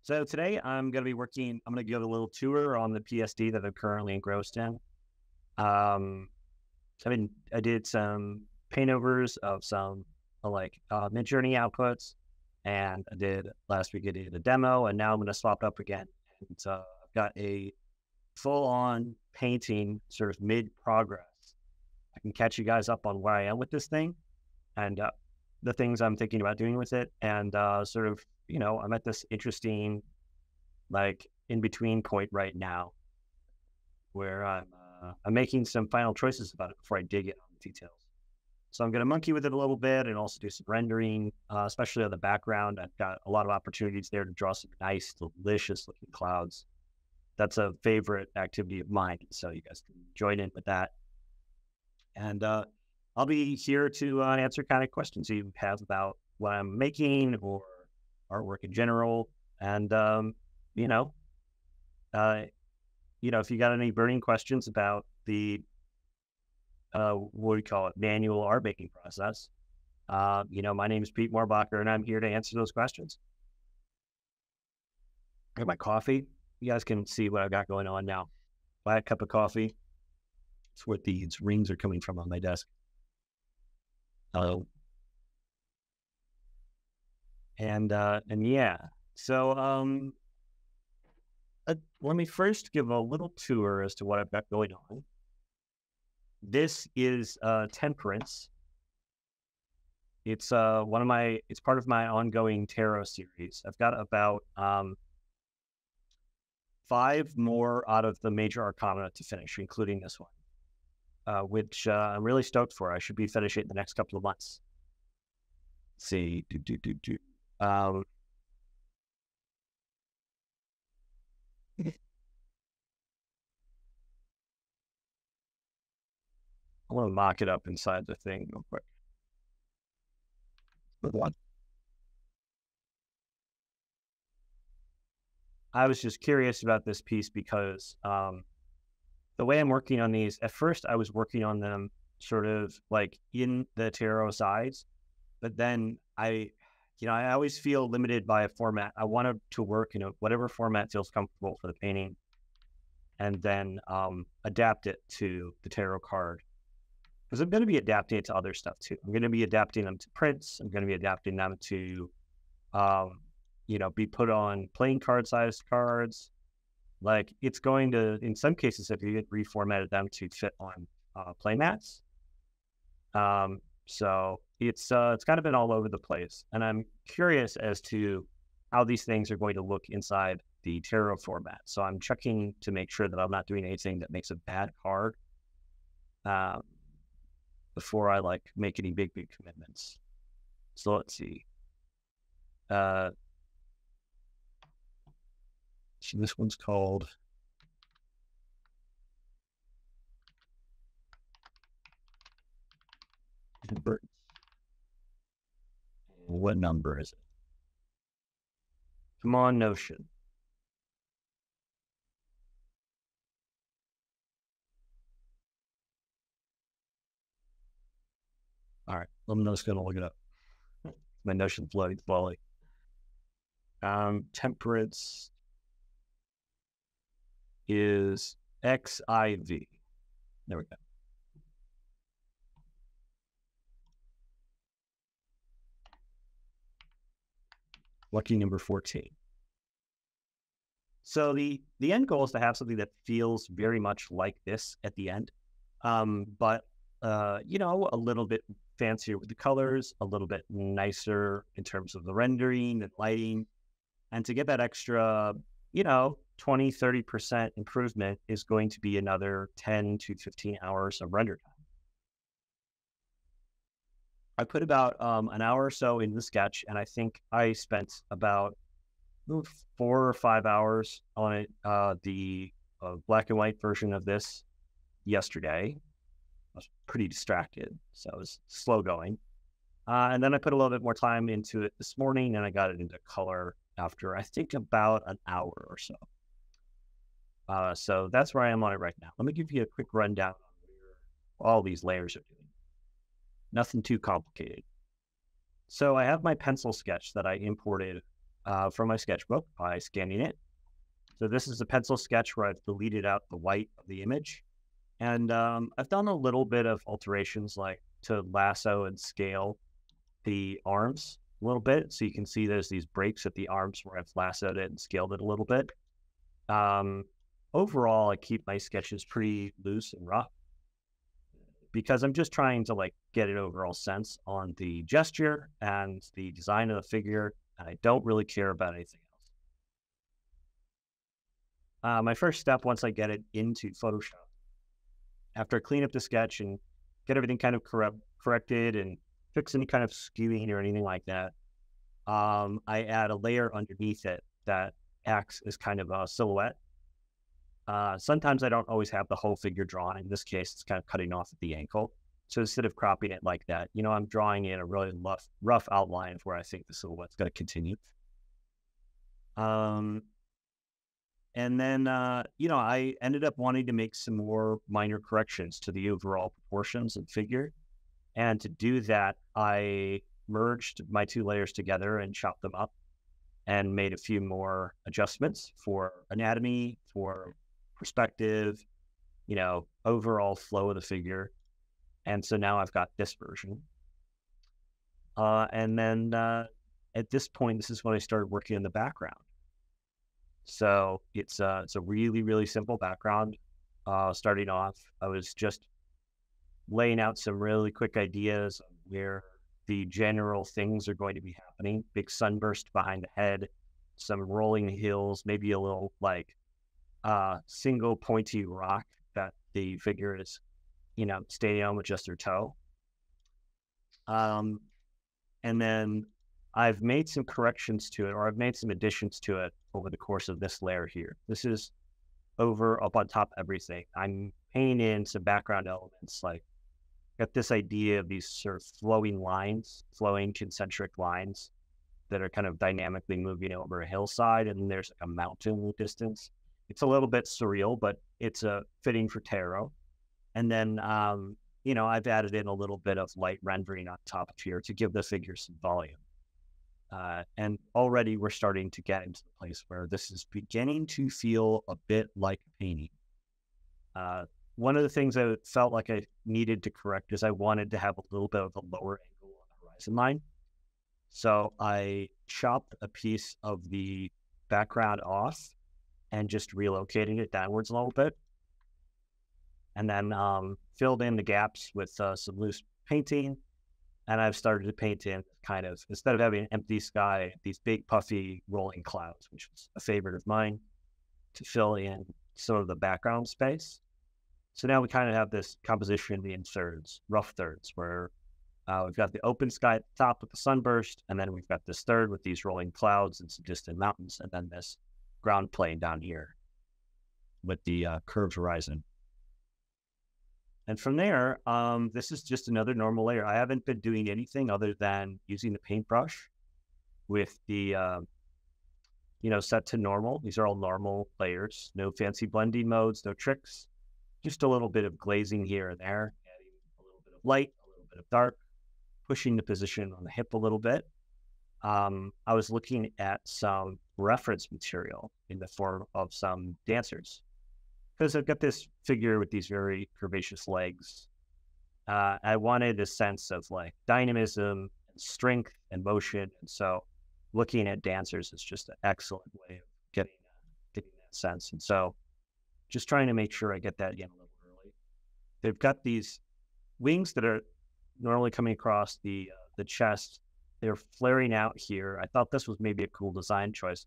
So today I'm going to be I'm going to give a little tour on the PSD that I'm currently engrossed in. Um, I did some paint overs of some Midjourney outputs, and last week I did a demo, and now I'm going to swap up again. And I've got a full on painting sort of mid progress. I can catch you guys up on where I am with this thing and the things I'm thinking about doing with it. And I'm at this interesting in between point right now where I'm making some final choices about it before I dig in on the details. So I'm going to monkey with it a little bit and also do some rendering, especially on the background. I've got a lot of opportunities there to draw some nice, delicious looking clouds. That's a favorite activity of mine. So you guys can join in with that. And I'll be here to answer kind of questions you have about what I'm making or artwork in general. And, if you got any burning questions about the, what do you call it, manual art making process, my name is Pete Mohrbacher, and I'm here to answer those questions. I got my coffee. You guys can see what I've got going on now. Buy a cup of coffee. It's where these rings are coming from on my desk. Yeah. So, let me first give a little tour as to what I've got going on. This is Temperance. It's it's part of my ongoing tarot series. I've got about 5 more out of the major arcana to finish, including this one, which I'm really stoked for. I should be finishing it in the next couple of months. Let's see. I want to mock it up inside the thing real quick. What? I was just curious about this piece because the way I'm working on these, at first I was working on them sort of like in the tarot size, but then I always feel limited by a format. I wanted to work in whatever format feels comfortable for the painting, and then adapt it to the tarot card. Because I'm going to be adapting it to other stuff too. I'm going to be adapting them to prints. I'm going to be adapting them to, be put on playing card sized cards. Like it's going to, in some cases, if you get reformatted them to fit on play mats. So it's kind of been all over the place, and I'm curious as to how these things are going to look inside the tarot format. So I'm checking to make sure that I'm not doing anything that makes a bad card before I make any big commitments. So let's see. This one's called What number is it? Come on, Notion. All right, I'm just going to look it up. My Notion's loading slowly. Temperance is XIV. There we go. Lucky number 14. So the end goal is to have something that feels very much like this at the end, but a little bit fancier with the colors, a little bit nicer in terms of the rendering and lighting, and to get that extra, 20-30% improvement is going to be another 10 to 15 hours of render time. I put about an hour or so in the sketch, and I think I spent about 4 or 5 hours on it, the black and white version of this yesterday. I was pretty distracted, so it was slow going. And then I put a little bit more time into it this morning, and I got it into color after, I think, about an hour or so. So that's where I am on it right now. Let me give you a quick rundown on where all these layers are doing. Nothing too complicated. So I have my pencil sketch that I imported from my sketchbook by scanning it. So this is a pencil sketch where I've deleted out the white of the image. And I've done a little bit of alterations, like to lasso and scale the arms a little bit. So you can see there's these breaks at the arms where I've lassoed it and scaled it a little bit. Overall, I keep my sketches pretty loose and rough because I'm just trying to like get an overall sense on the gesture and the design of the figure. And I don't really care about anything else. My first step, once I get it into Photoshop, after I clean up the sketch and get everything kind of corrected and fix any kind of skewing or anything like that, I add a layer underneath it that acts as kind of a silhouette. Sometimes I don't always have the whole figure drawn. In this case, it's kind of cutting off at the ankle. So instead of cropping it like that, I'm drawing in a really rough outline of where I think the silhouette's going to continue. And then, I ended up wanting to make some more minor corrections to the overall proportions of the figure. And to do that, I merged my two layers together and chopped them up and made a few more adjustments for anatomy, for perspective, overall flow of the figure. And so now I've got this version. And then at this point, this is when I started working in the background. So it's a really, really simple background. Starting off, I was just laying out some really quick ideas of where the general things are going to be happening. Big sunburst behind the head, some rolling hills, maybe a little like single pointy rock that the figure is, standing on with just their toe. And then I've made some corrections to it, or I've made some additions to it over the course of this layer here. This is up on top of everything. I'm painting in some background elements, like got this idea of these sort of flowing concentric lines that are kind of dynamically moving over a hillside, and there's like a mountain in the distance. It's a little bit surreal, but it's fitting for tarot. And then, I've added in a little bit of light rendering on top of here to give the figure some volume. And already we're starting to get into the place where this is beginning to feel a bit like a painting. One of the things I felt like I needed to correct is I wanted to have a little bit of a lower angle on the horizon line. So I chopped a piece of the background off and just relocating it downwards a little bit. And then filled in the gaps with some loose painting. And I've started to paint in kind of, instead of having an empty sky, these big puffy rolling clouds, which was a favorite of mine, to fill in sort of the background space. So now we kind of have this composition in thirds, rough thirds, where we've got the open sky at the top with the sunburst, and then we've got this third with these rolling clouds and some distant mountains, and then this ground plane down here with the curved horizon. And from there, this is just another normal layer. I haven't been doing anything other than using the paintbrush with the, set to normal. These are all normal layers, no fancy blending modes, no tricks, just a little bit of glazing here and there, adding a little bit of light, a little bit of dark, pushing the position on the hip a little bit. I was looking at some reference material in the form of some dancers, because I've got this figure with these very curvaceous legs. I wanted a sense of like dynamism and strength and motion. And so looking at dancers is just an excellent way of getting that sense. And so just trying to make sure I get that in a little early. They've got these wings that are normally coming across the chest. They're flaring out here. I thought this was maybe a cool design choice,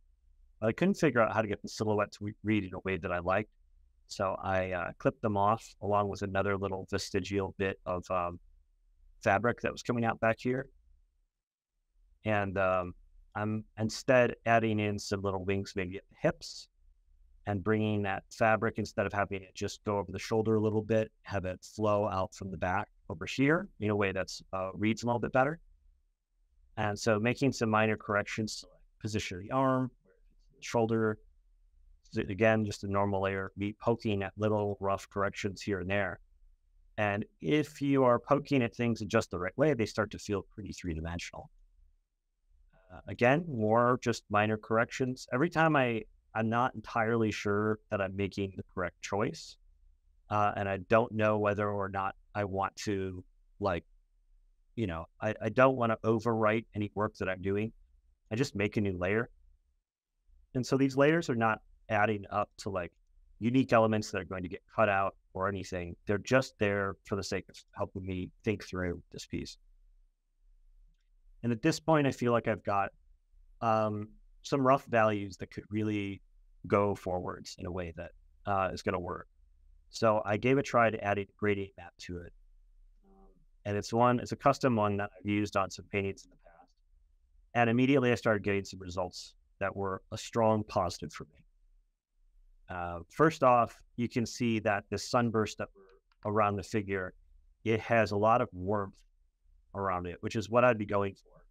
but I couldn't figure out how to get the silhouette to read in a way that I liked. So I clipped them off along with another little vestigial bit of fabric that was coming out back here. And I'm instead adding in some little wings maybe at the hips and bringing that fabric, instead of having it just go over the shoulder a little bit, have it flow out from the back over here in a way that's reads a little bit better. And so making some minor corrections to position of the arm, the shoulder. Again, just a normal layer, me poking at little rough corrections here and there. And if you are poking at things in just the right way, they start to feel pretty three-dimensional. Again, more just minor corrections. Every time I'm not entirely sure that I'm making the correct choice, and I don't know whether or not I want to, like, I don't want to overwrite any work that I'm doing. I just make a new layer. And so these layers are not adding up to like unique elements that are going to get cut out or anything. They're just there for the sake of helping me think through this piece. And at this point, I feel like I've got some rough values that could really go forwards in a way that is going to work. So I gave a try to add a gradient map to it. And it's a custom one that I've used on some paintings in the past. And immediately I started getting some results that were a strong positive for me. First off, you can see that the sunburst that were around the figure, it has a lot of warmth around it, which is what I'd be going for.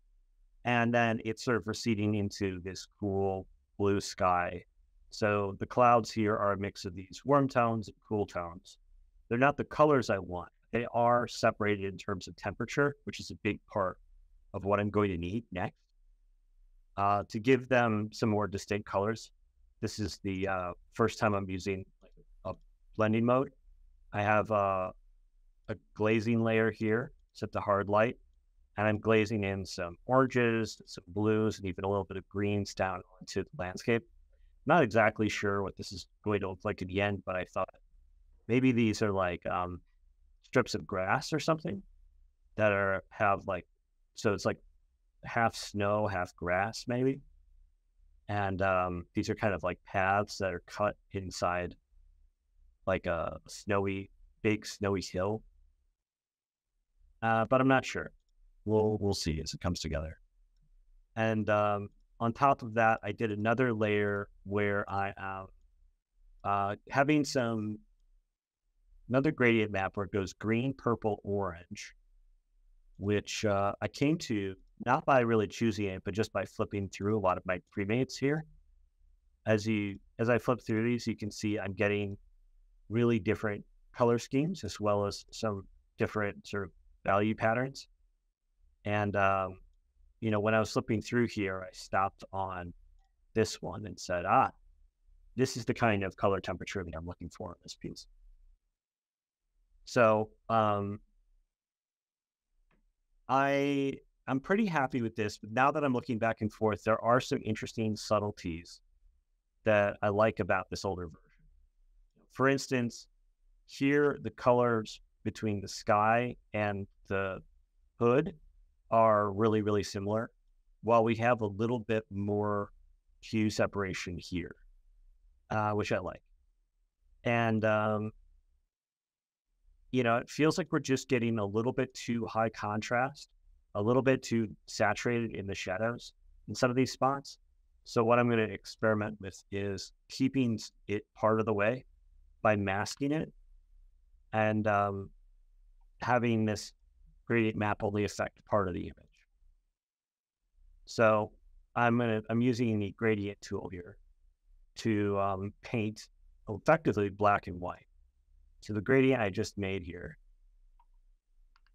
And then it's sort of receding into this cool blue sky. So the clouds here are a mix of these warm tones and cool tones. They're not the colors I want. They are separated in terms of temperature, which is a big part of what I'm going to need next. To give them some more distinct colors. This is the first time I'm using a blending mode. I have a glazing layer here, set to hard light, and I'm glazing in some oranges, some blues, and even a little bit of greens down onto the landscape. Not exactly sure what this is going to look like in the end, but I thought maybe these are like strips of grass or something that have like, so it's like half snow, half grass maybe. And these are kind of like paths that are cut inside like a big snowy hill. But I'm not sure. We'll see as it comes together. And on top of that, I did another layer where I am having another gradient map where it goes green, purple, orange, which I came to not by really choosing it, but just by flipping through a lot of my premates here. As I flip through these, you can see I'm getting really different color schemes as well as some different sort of value patterns. And when I was flipping through here, I stopped on this one and said, this is the kind of color temperature that I'm looking for in this piece. So I'm pretty happy with this, but now that I'm looking back and forth, there are some interesting subtleties that I like about this older version. For instance, here, the colors between the sky and the hood are really, really similar, while we have a little bit more hue separation here, which I like. And, it feels like we're just getting a little bit too high contrast, a little bit too saturated in the shadows in some of these spots. So what I'm going to experiment with is keeping it part of the way by masking it and having this gradient map only affect part of the image. So I'm using the gradient tool here to paint effectively black and white. So the gradient I just made here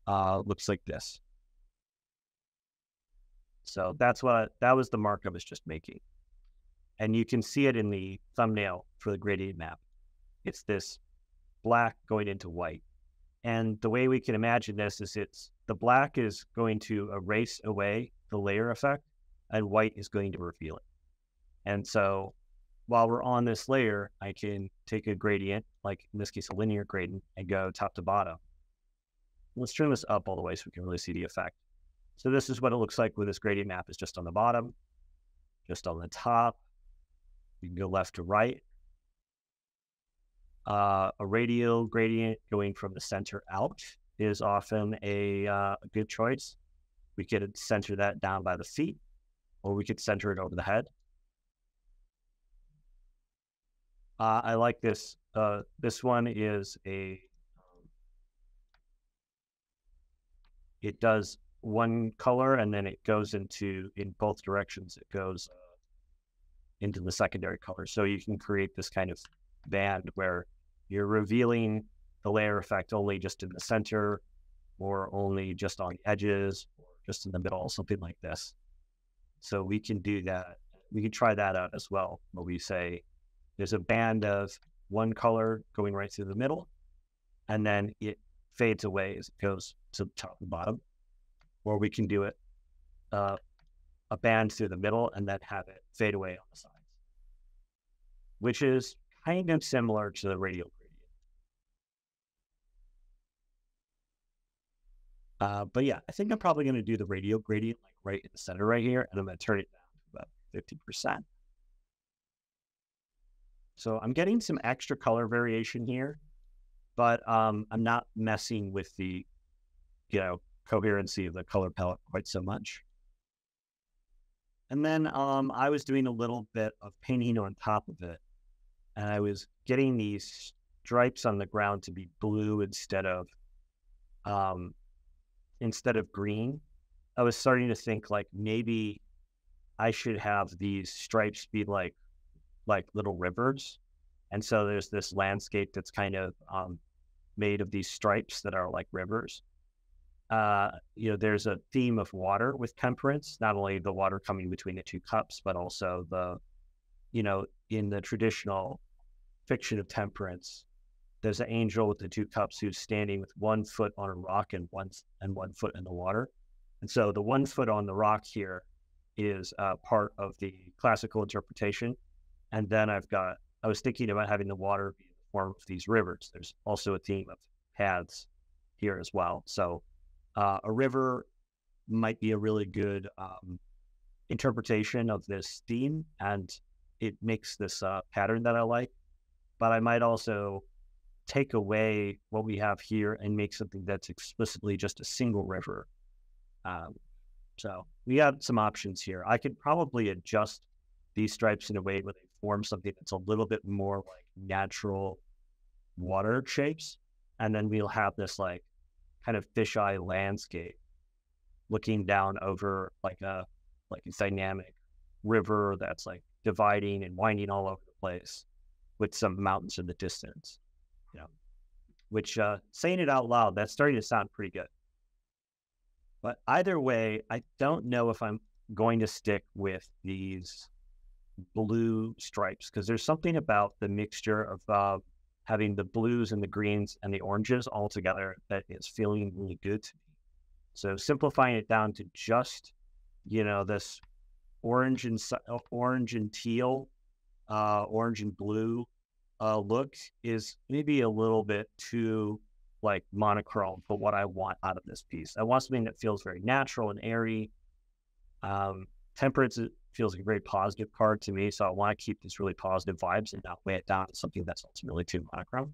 looks like this. So that was the mark I was just making. And you can see it in the thumbnail for the gradient map. It's this black going into white. And the way we can imagine this is the black is going to erase away the layer effect and white is going to reveal it. And so while we're on this layer, I can take a gradient, like in this case, a linear gradient, and go top to bottom. Let's turn this up all the way so we can really see the effect. So this is what it looks like with this gradient map is just on the bottom, just on the top. You can go left to right. A radial gradient going from the center out is often a good choice. We could center that down by the feet, or we could center it over the head. I like this. This one is it does one color and then it goes in both directions. It goes into the secondary color. So you can create this kind of band where you're revealing the layer effect only just in the center or only just on the edges or just in the middle, something like this. So we can do that. We can try that out as well, where we say there's a band of one color going right through the middle, and then it fades away as it goes to the top and bottom. Or we can do it a band through the middle and then have it fade away on the sides, which is kind of similar to the radial gradient. But yeah, I think I'm probably going to do the radial gradient like right in the center right here, and I'm going to turn it down to about 50%. So I'm getting some extra color variation here, but I'm not messing with the, coherency of the color palette quite so much. And then I was doing a little bit of painting on top of it, and I was getting these stripes on the ground to be blue instead of green. I was starting to think like maybe I should have these stripes be like little rivers. And so there's this landscape that's kind of made of these stripes that are like rivers. There's a theme of water with temperance, not only the water coming between the two cups, but also in the traditional fiction of temperance, there's an angel with the two cups who's standing with 1 foot on a rock and 1 foot in the water. And so the 1 foot on the rock here is part of the classical interpretation. And then I was thinking about having the water be in the form of these rivers. There's also a theme of paths here as well. So a river might be a really good interpretation of this theme, and it makes this pattern that I like. But I might also take away what we have here and make something that's explicitly just a single river. So we have some options here. I could probably adjust these stripes in a way where they form something that's a little bit more like natural water shapes. And then we'll have this like kind of fisheye landscape looking down over like a dynamic river that's like dividing and winding all over the place with some mountains in the distance, which saying it out loud, that's starting to sound pretty good. But either way, I don't know if I'm going to stick with these blue stripes, because there's something about the mixture of having the blues and the greens and the oranges all together that is feeling really good to me. So simplifying it down to just, this orange and teal, orange and blue look is maybe a little bit too like monochrome for what I want out of this piece. I want something that feels very natural and airy. Temperance feels like a very positive card to me, so I want to keep these really positive vibes and not weigh it down to something that's ultimately too monochrome.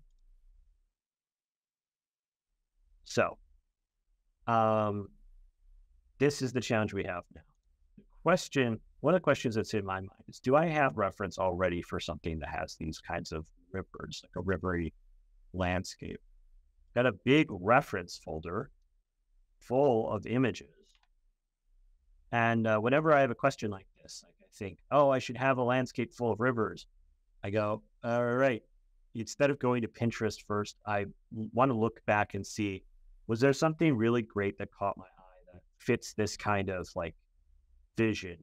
So this is the challenge we have now. One of the questions that's in my mind is, do I have reference already for something that has these kinds of rivers, like a rivery landscape? Got a big reference folder full of images. And whenever I have a question like this, like I think, I should have a landscape full of rivers. I go, all right, instead of going to Pinterest first, I want to look back and see, was there something really great that caught my eye that fits this kind of like vision?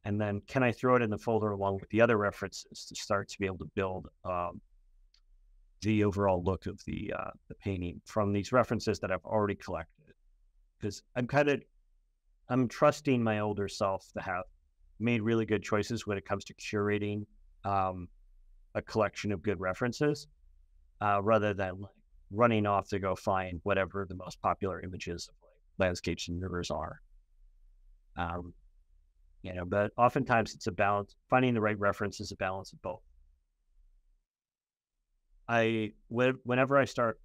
And then can I throw it in the folder along with the other references to start to be able to build the overall look of the painting from these references that I've already collected? Because I'm trusting my older self to have made really good choices when it comes to curating a collection of good references, rather than like running off to go find whatever the most popular images of like landscapes and rivers are. But oftentimes it's a balance. Finding the right reference is a balance of both. Whenever I start,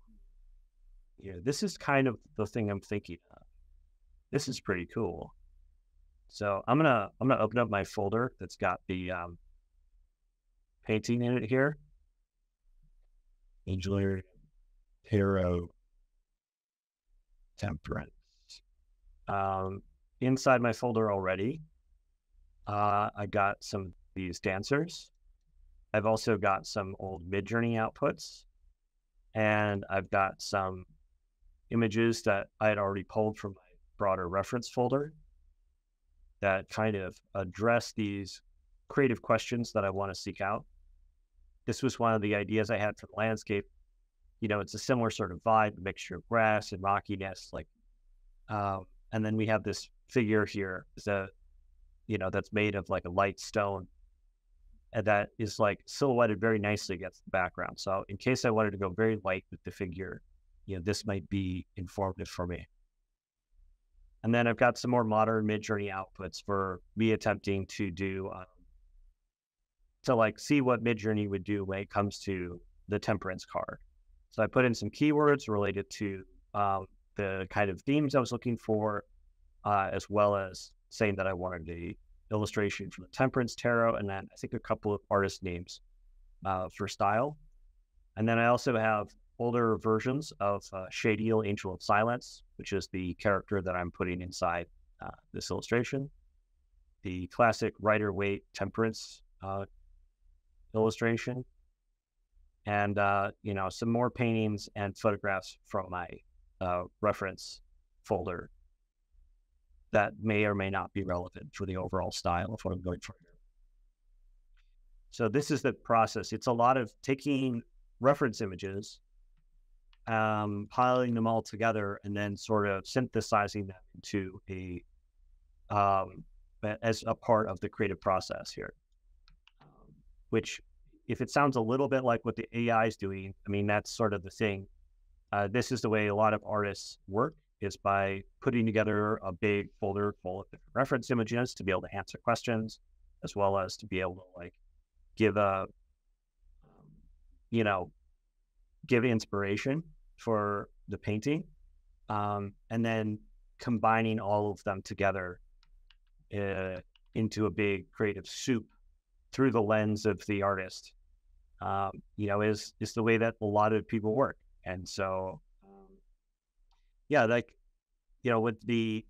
this is kind of the thing I'm thinking of. This is pretty cool. So I'm gonna open up my folder that's got the painting in it here. Angelarium, Tarot, Temperance. Inside my folder already, I got some of these dancers. I've also got some old Midjourney outputs, and I've got some images that I had already pulled from my broader reference folder. that kind of address these creative questions that I want to seek out. This was one of the ideas I had for the landscape. It's a similar sort of vibe, a mixture of grass and rockiness, and then we have this figure here that's made of like a light stone, and that is like silhouetted very nicely against the background. So in case I wanted to go very light with the figure, this might be informative for me. And then I've got some more modern Midjourney outputs for me attempting to do, see what Midjourney would do when it comes to the temperance card. So I put in some keywords related to the kind of themes I was looking for, as well as saying that I wanted the illustration from the Temperance Tarot, and then I think a couple of artist names for style. And then I also have older versions of Shadiel, Angel of Silence, which is the character that I'm putting inside this illustration. The classic Rider-Waite Temperance illustration. And, some more paintings and photographs from my reference folder that may or may not be relevant for the overall style of what I'm going for here. So this is the process. It's a lot of taking reference images, piling them all together, and then sort of synthesizing them into as a part of the creative process here. Which, if it sounds a little bit like what the AI is doing, I mean, that's sort of the thing. This is the way a lot of artists work, is by putting together a big folder full of different reference images to be able to answer questions, as well as to be able to give inspiration for the painting, and then combining all of them together into a big creative soup through the lens of the artist, is the way that a lot of people work. And so, with the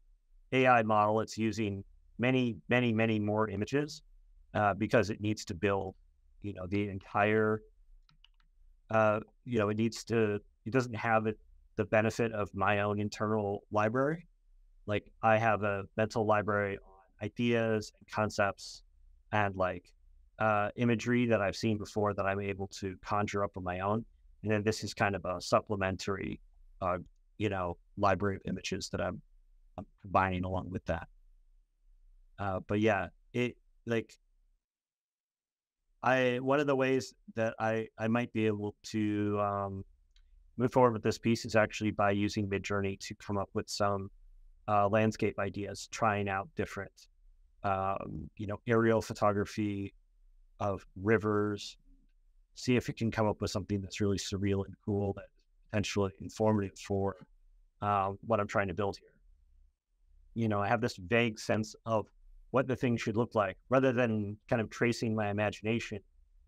AI model, it's using many, many, many more images because it needs to build, the entire, it doesn't have the benefit of my own internal library. Like, I have a mental library on ideas and concepts and imagery that I've seen before that I'm able to conjure up on my own. And then this is kind of a supplementary, library of images that I'm combining along with that. But yeah, one of the ways that I might be able to move forward with this piece is actually by using Midjourney to come up with some landscape ideas, trying out different, aerial photography of rivers, see if it can come up with something that's really surreal and cool, that is potentially informative for what I'm trying to build here. I have this vague sense of what the thing should look like, rather than kind of tracing my imagination.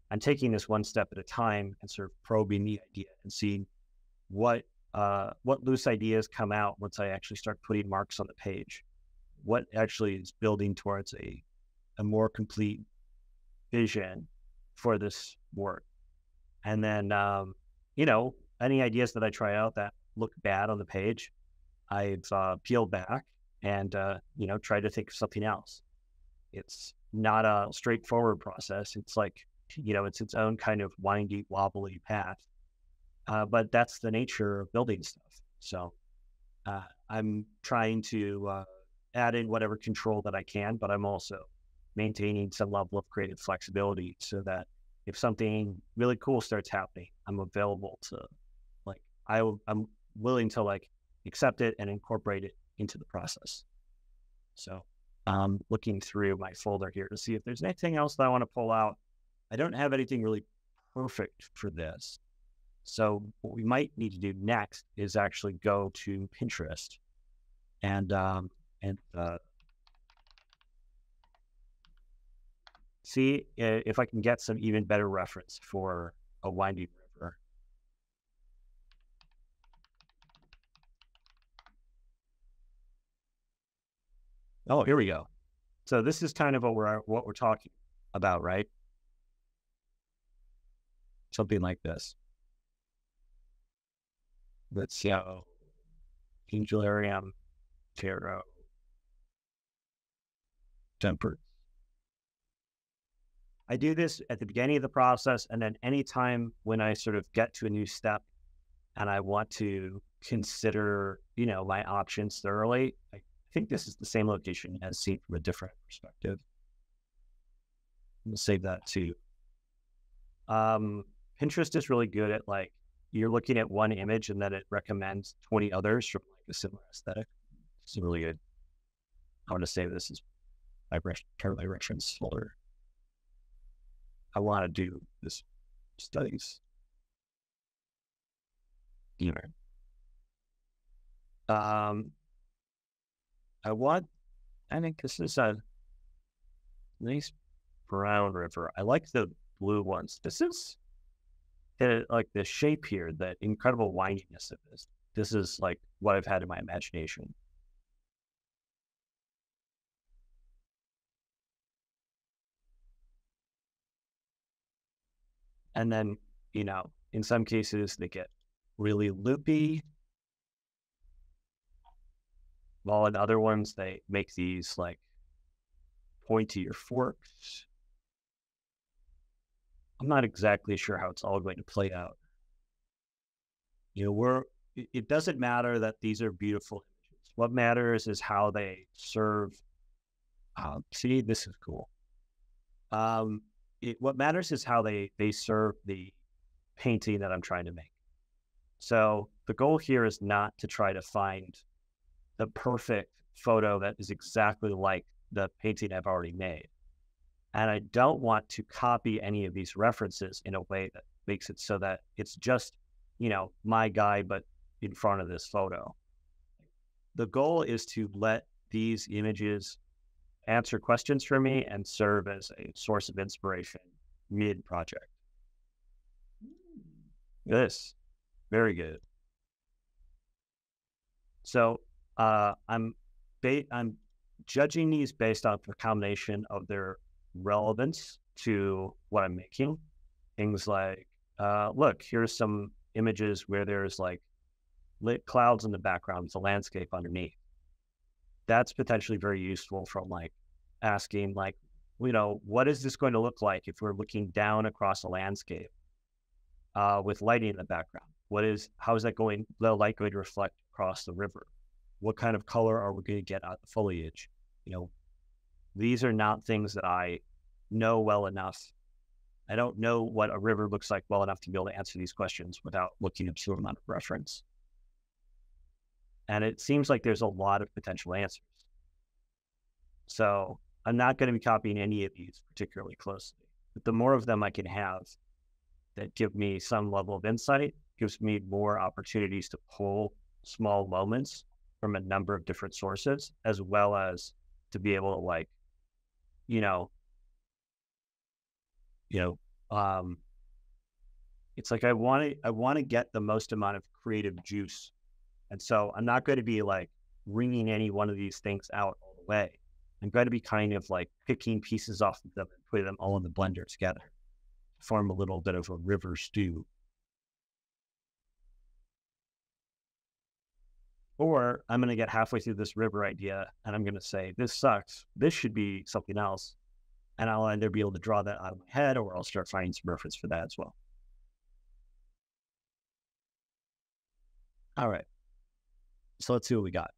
I'm taking this one step at a time and sort of probing the idea and seeing what loose ideas come out once I actually start putting marks on the page. What actually is building towards a more complete vision for this work. And then, any ideas that I try out that look bad on the page, I've peeled back and, tried to think of something else. It's not a straightforward process. It's it's its own kind of windy, wobbly path. But that's the nature of building stuff. So I'm trying to add in whatever control that I can, but I'm also maintaining some level of creative flexibility so that if something really cool starts happening, I'm available to, I'm willing to accept it and incorporate it into the process. So looking through my folder here to see if there's anything else that I want to pull out. I don't have anything really perfect for this. So what we might need to do next is actually go to Pinterest and see if I can get some even better reference for a winding river. Oh, here we go. So this is kind of what we're talking about, right? Something like this. Let's see how Angelarium Tarot. tempered. I do this at the beginning of the process, and then anytime when I sort of get to a new step and I want to consider, my options thoroughly, I think this is the same location as seen from a different perspective. I'm gonna save that too. Pinterest is really good at you're looking at one image and then it recommends 20 others from a similar aesthetic. It's really good. I want to save this as my reference folder. I want to do this studies. I think this is a nice brown river. I like the blue ones. This is like the shape here, the incredible windiness of this. This is like what I've had in my imagination. And then, in some cases they get really loopy, while in other ones they make these like pointy or forks. I'm not exactly sure how it's all going to play out. It doesn't matter that these are beautiful images. What matters is how they serve. See, this is cool. What matters is how they serve the painting that I'm trying to make. So the goal here is not to try to find the perfect photo that is exactly like the painting I've already made. And I don't want to copy any of these references in a way that makes it so that it's just, my guy, but in front of this photo. The goal is to let these images answer questions for me and serve as a source of inspiration mid-project. This, very good. So I'm judging these based on a combination of their relevance to what I'm making. Things like, look, here's some images where there's like lit clouds in the background with a landscape underneath. That's potentially very useful from like asking like, what is this going to look like if we're looking down across a landscape with lighting in the background? How is the light going to reflect across the river? What kind of color are we going to get out of the foliage? These are not things that I know well enough. I don't know what a river looks like well enough to be able to answer these questions without looking up some amount of reference. And it seems like there's a lot of potential answers. So I'm not going to be copying any of these particularly closely. But the more of them I can have that give me some level of insight, gives me more opportunities to pull small moments from a number of different sources, as well as to be able to it's like I want to get the most amount of creative juice. And so I'm not going to be like wringing any one of these things out all the way. I'm going to be kind of like picking pieces off of them and putting them all in the blender together to form a little bit of a river stew. Or I'm going to get halfway through this river idea and I'm going to say, this sucks. This should be something else. And I'll either be able to draw that out of my head or I'll start finding some reference for that as well. All right. So let's see what we got.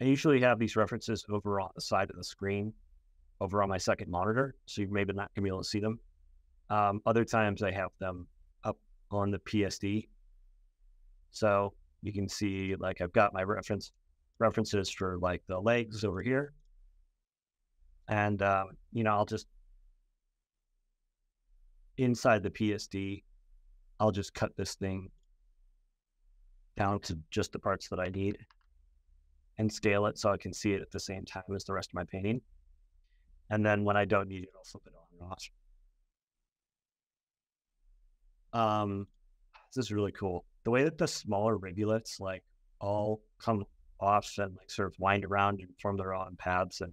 I usually have these references over on the side of the screen, over on my second monitor, so you're maybe not going to be able to see them. Other times I have them up on the PSD. So you can see like I've got my references for like the legs over here. And, I'll just, inside the PSD, I'll just cut this thing down to just the parts that I need and scale it so I can see it at the same time as the rest of my painting. And then when I don't need it, I'll flip it on and off. This is really cool. The way that the smaller rivulets like all come off and like sort of wind around and form their own paths and,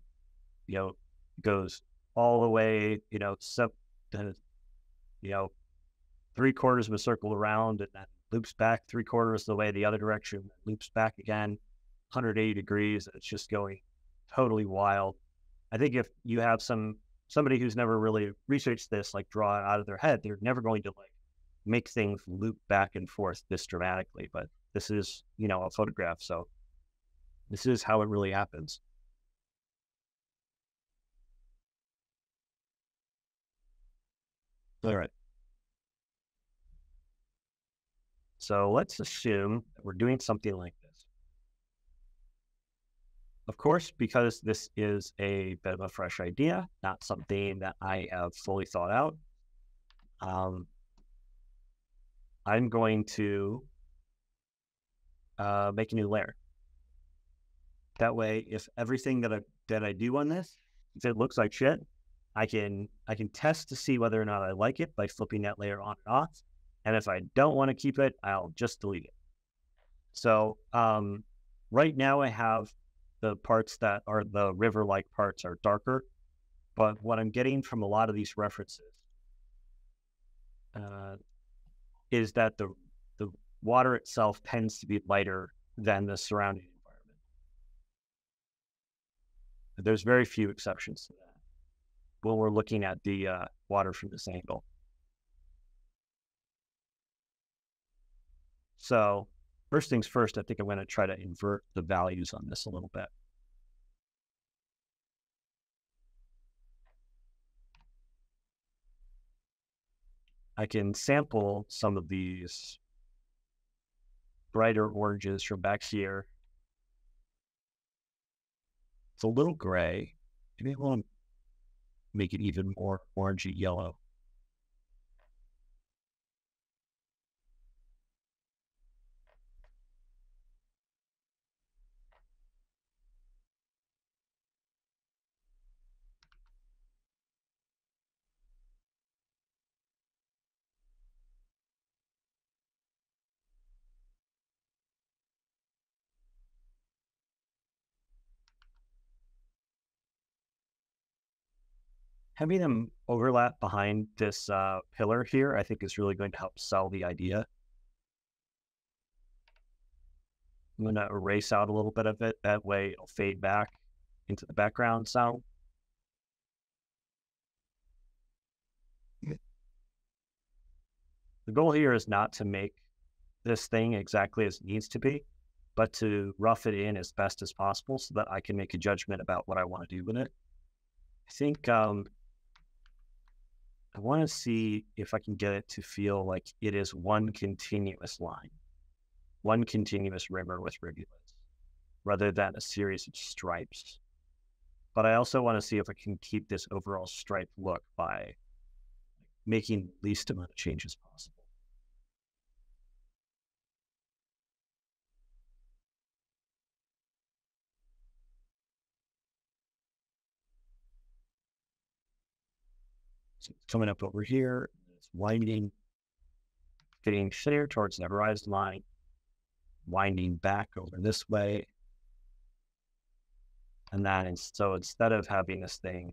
goes all the way, three-quarters of a circle around and then loops back three-quarters the way the other direction, loops back again. 180 degrees. It's just going totally wild. I think if you have somebody who's never really researched this, like draw it out of their head, they're never going to like make things loop back and forth this dramatically. But this is, a photograph, so this is how it really happens. All right. So let's assume that we're doing something like this. Of course, because this is a bit of a fresh idea, not something that I have fully thought out, I'm going to make a new layer. That way, if everything that I do on this, if it looks like shit, I can test to see whether or not I like it by flipping that layer on and off. And if I don't want to keep it, I'll just delete it. So right now I have the parts that are the river-like parts are darker, but what I'm getting from a lot of these references is that the water itself tends to be lighter than the surrounding environment. There's very few exceptions to that when we're looking at the water from this angle. So first things first, I think I'm going to try to invert the values on this a little bit. I can sample some of these brighter oranges from back here. It's a little gray. Maybe I want to make it even more orangey yellow. Having them overlap behind this pillar here, I think is really going to help sell the idea. I'm going to erase out a little bit of it. That way it'll fade back into the background sound. The goal here is not to make this thing exactly as it needs to be, but to rough it in as best as possible so that I can make a judgment about what I want to do with it. I think I want to see if I can get it to feel like it is one continuous line, one continuous river with rivulets, rather than a series of stripes. But I also want to see if I can keep this overall stripe look by making the least amount of changes possible. So it's coming up over here, it's winding, getting clear towards the horizon line, winding back over this way. And then, so instead of having this thing,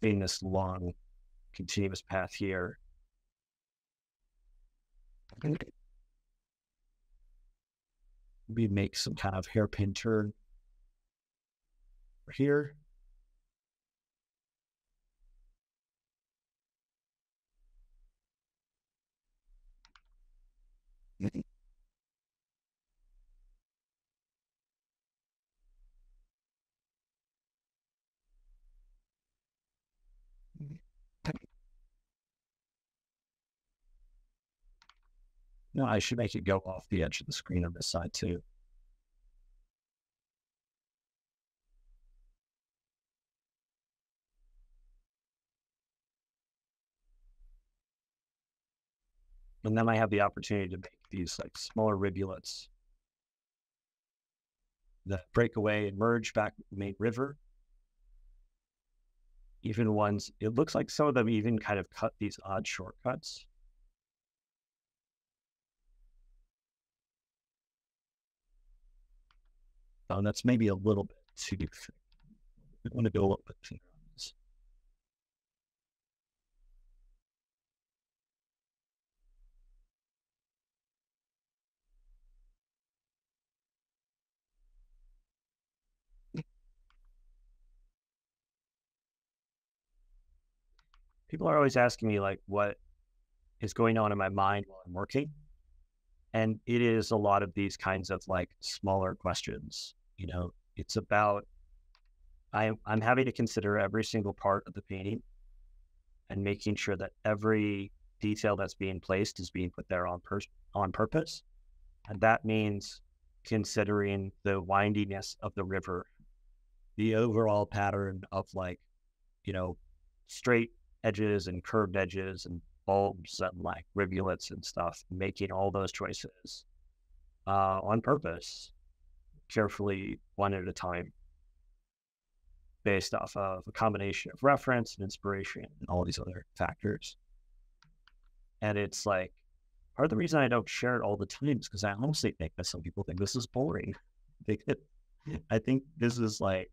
having this long, continuous path here, we make some kind of hairpin turn here. No, I should make it go off the edge of the screen on this side too. And then I have the opportunity to make these like smaller rivulets that break away and merge back with the main river. Even ones, it looks like some of them even kind of cut these odd shortcuts. Oh, that's maybe a little bit too thick. I want to go a little bit thinner on this. people are always asking me like what is going on in my mind while I'm working. And it is a lot of these kinds of like smaller questions. It's about I'm having to consider every single part of the painting and making sure that every detail that's being placed is being put there on purpose. And that means considering the windiness of the river, the overall pattern of like, you know, straight edges and curved edges and bulbs and like rivulets and stuff, making all those choices on purpose, carefully, one at a time, based off of a combination of reference and inspiration and all these other factors. And it's like, part of the reason I don't share it all the time is because I honestly think that some people think this is boring. I think this is like,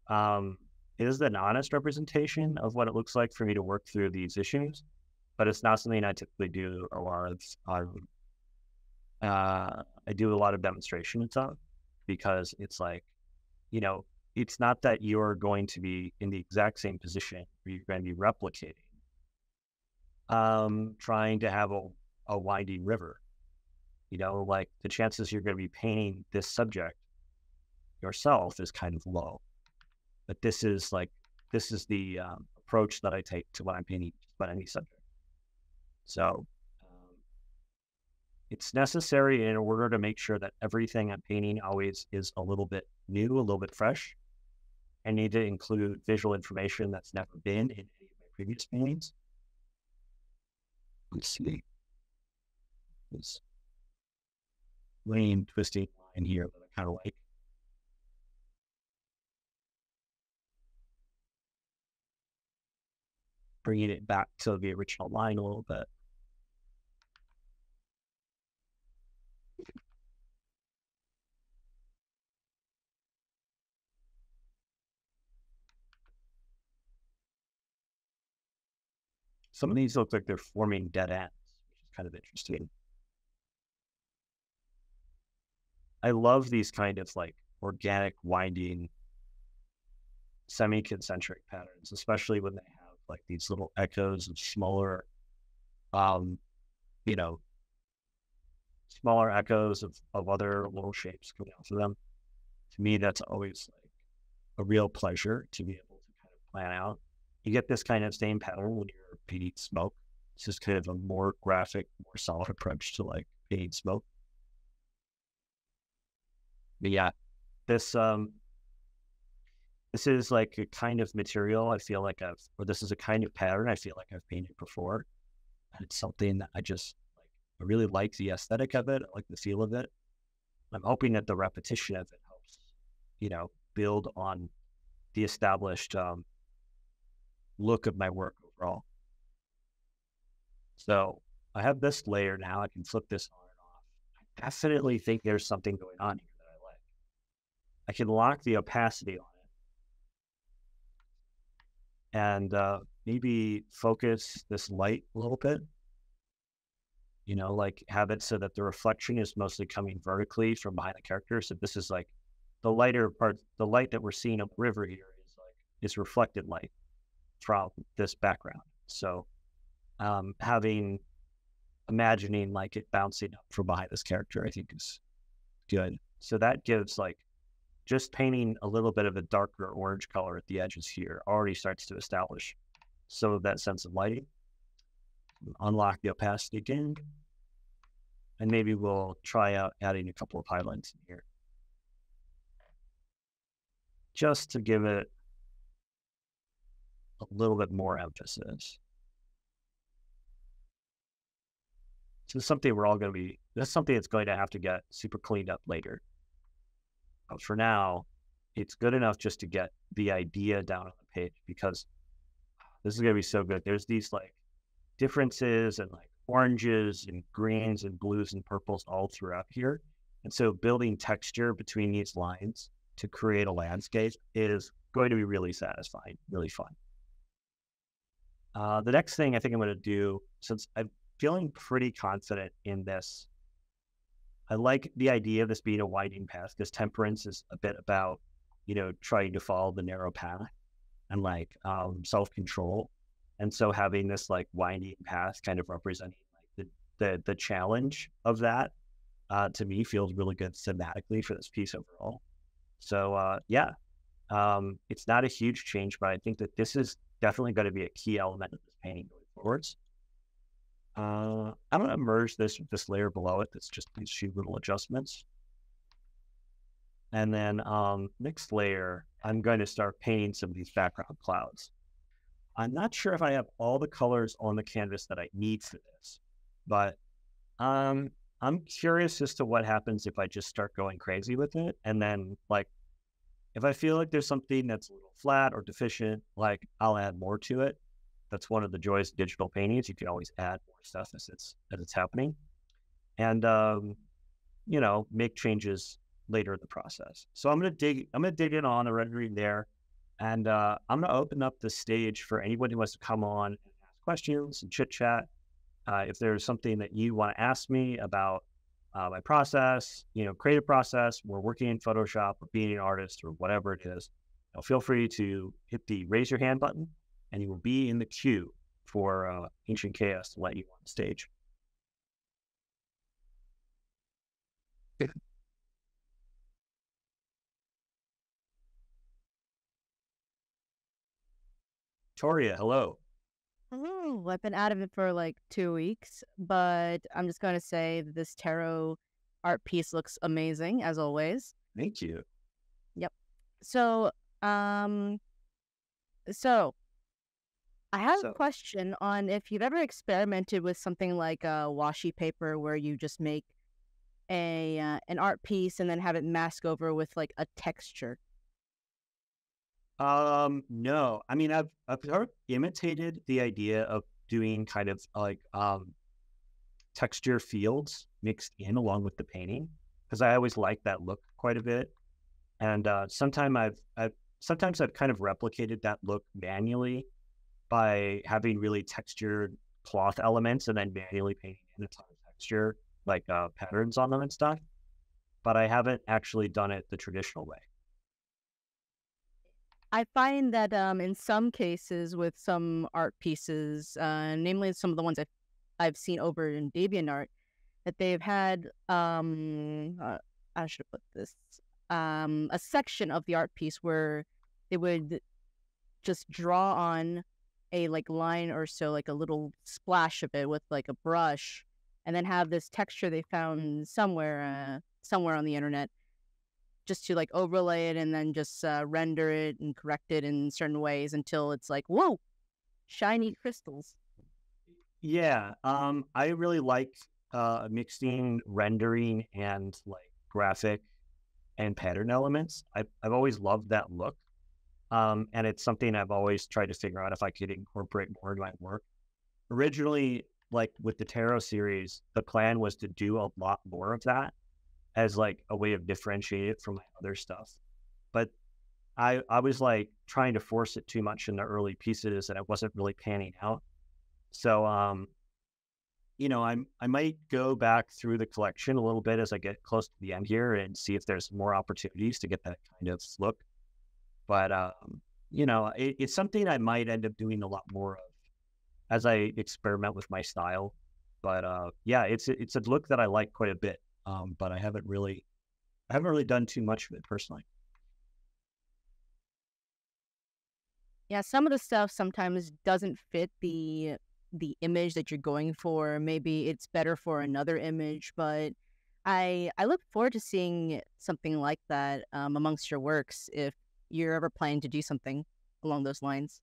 it is an honest representation of what it looks like for me to work through these issues, but it's not something I typically do a lot of. I do a lot of demonstration and stuff because it's like, it's not that you're going to be in the exact same position where you're going to be replicating, trying to have a winding river. Like the chances you're going to be painting this subject yourself is kind of low. But this is the approach that I take to when I'm painting just about any subject. So it's necessary in order to make sure that everything I'm painting always is a little bit new, a little bit fresh. I need to include visual information that's never been in any of my previous paintings. Let's see. This lame, twisting line here that I kind of like. Bringing it back to the original line a little bit. Some of these look like they're forming dead ends, which is kind of interesting. I love these kind of like organic winding semi-concentric patterns, especially when they have like these little echoes of smaller smaller echoes of other little shapes coming out of them. To me, that's always like a real pleasure to be able to kind of plan out. You get this kind of same pattern when you're painting smoke. It's just kind of a more graphic, more solid approach to like painting smoke. But yeah, this is like a kind of material I feel like this is a kind of pattern I feel like I've painted before. And it's something that I just like. I really like the aesthetic of it. I like the feel of it. I'm hoping that the repetition of it helps, build on the established look of my work overall. So I have this layer now. I can flip this on and off. I definitely think there's something going on here that I like. I can lock the opacity on it and maybe focus this light a little bit. Like have it so that the reflection is mostly coming vertically from behind the character. So this is like the lighter part, the light that we're seeing up the river here is reflected light from this background. So imagining like it bouncing up from behind this character, I think is good. So that gives like just painting a little bit of a darker orange color at the edges here already starts to establish some of that sense of lighting. Unlock the opacity again. And maybe we'll try out adding a couple of highlights in here, just to give it a little bit more emphasis. So something that's something that's going to have to get super cleaned up later. But for now, it's good enough just to get the idea down on the page, because this is going to be so good. There's these like differences and like oranges and greens and blues and purples all throughout here. And so building texture between these lines to create a landscape is going to be really satisfying, really fun. The next thing I think I'm going to do, since I'm feeling pretty confident in this, I like the idea of this being a winding path, because temperance is a bit about, trying to follow the narrow path and like self-control. And so having this like winding path kind of representing like the challenge of that, to me feels really good thematically for this piece overall. So yeah, it's not a huge change, but I think that this is definitely going to be a key element of this painting going forwards. I'm going to merge this with this layer below it. That's just these few little adjustments. And then next layer, I'm going to start painting some of these background clouds. I'm not sure if I have all the colors on the canvas that I need for this, but I'm curious as to what happens if I just start going crazy with it. And then like, if I feel like there's something that's a little flat or deficient, like I'll add more to it. That's one of the joys of digital paintings. You can always add more stuff as it's happening. And you know, make changes later in the process. So I'm gonna dig in on the rendering there, and I'm gonna open up the stage for anyone who wants to come on and ask questions and chit chat. If there's something that you want to ask me about my process, you know, creative process, we're working in Photoshop or being an artist or whatever it is, you know, feel free to hit the raise your hand button, and you will be in the queue for Ancient Chaos to let you on stage. Victoria, hello. Oh, I've been out of it for like 2 weeks, but I'm just going to say that this tarot art piece looks amazing as always. Thank you. Yep. So, um, so I have a question on if you've ever experimented with something like a washi paper where you just make an art piece and then have it mask over with like a texture. No. I mean, I've sort of imitated the idea of doing kind of like texture fields mixed in along with the painting, because I always like that look quite a bit. And sometimes I've kind of replicated that look manually by having really textured cloth elements and then manually painting in a ton of texture, like patterns on them and stuff. But I haven't actually done it the traditional way. I find that in some cases with some art pieces, namely some of the ones I've seen over in DeviantArt, that they've had I should put this a section of the art piece where they would just draw on a like line or so, like a little splash of it with like a brush, and then have this texture they found somewhere on the internet, just to like overlay it and then just render it and correct it in certain ways until it's like, whoa, shiny crystals. Yeah, I really like mixing rendering and like graphic and pattern elements. I've always loved that look. And it's something I've always tried to figure out if I could incorporate more in my work. Originally, like with the tarot series, the plan was to do a lot more of that as like a way of differentiating it from my other stuff. But I was like trying to force it too much in the early pieces and it wasn't really panning out. So you know, I might go back through the collection a little bit as I get close to the end here and see if there's more opportunities to get that kind of look. But you know, it's something I might end up doing a lot more of as I experiment with my style. But yeah, it's a look that I like quite a bit. But I haven't really done too much of it personally. Yeah, some of the stuff sometimes doesn't fit the image that you're going for. Maybe it's better for another image, but I look forward to seeing something like that amongst your works if you're ever planning to do something along those lines.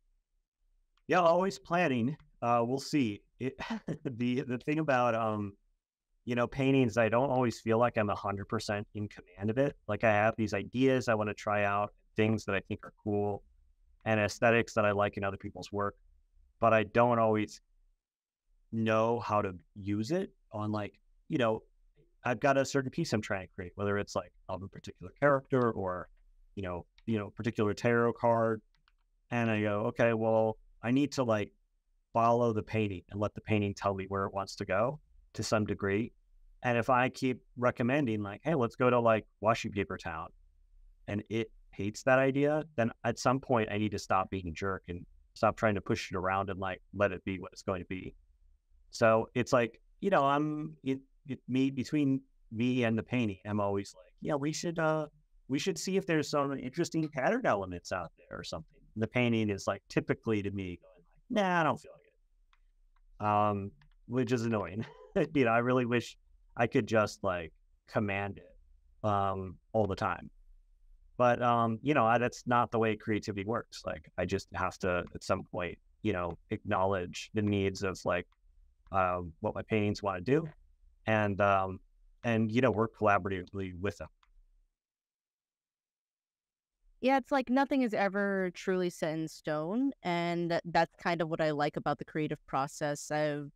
Yeah, always planning. We'll see. The thing about you know, paintings, I don't always feel like I'm 100% in command of it. Like I have these ideas I want to try out, things that I think are cool, and aesthetics that I like in other people's work, but I don't always know how to use it on like, you know, I've got a certain piece I'm trying to create, whether it's like of a particular character or, particular tarot card. And I go, okay, well, I need to like follow the painting and let the painting tell me where it wants to go to some degree. And if I keep recommending like, hey, let's go to like Washi Paper Town and it hates that idea, then at some point I need to stop being a jerk and stop trying to push it around and like let it be what it's going to be. So it's like, between me and the painting, I'm always like, yeah, we should see if there's some interesting pattern elements out there or something. And the painting is like typically to me going like, nah, I don't feel like it. Which is annoying. I really wish I could just like command it all the time. But that's not the way creativity works. Like I just have to at some point, acknowledge the needs of like what my paintings want to do, and work collaboratively with them. Yeah, it's like nothing is ever truly set in stone, and that's kind of what I like about the creative process. I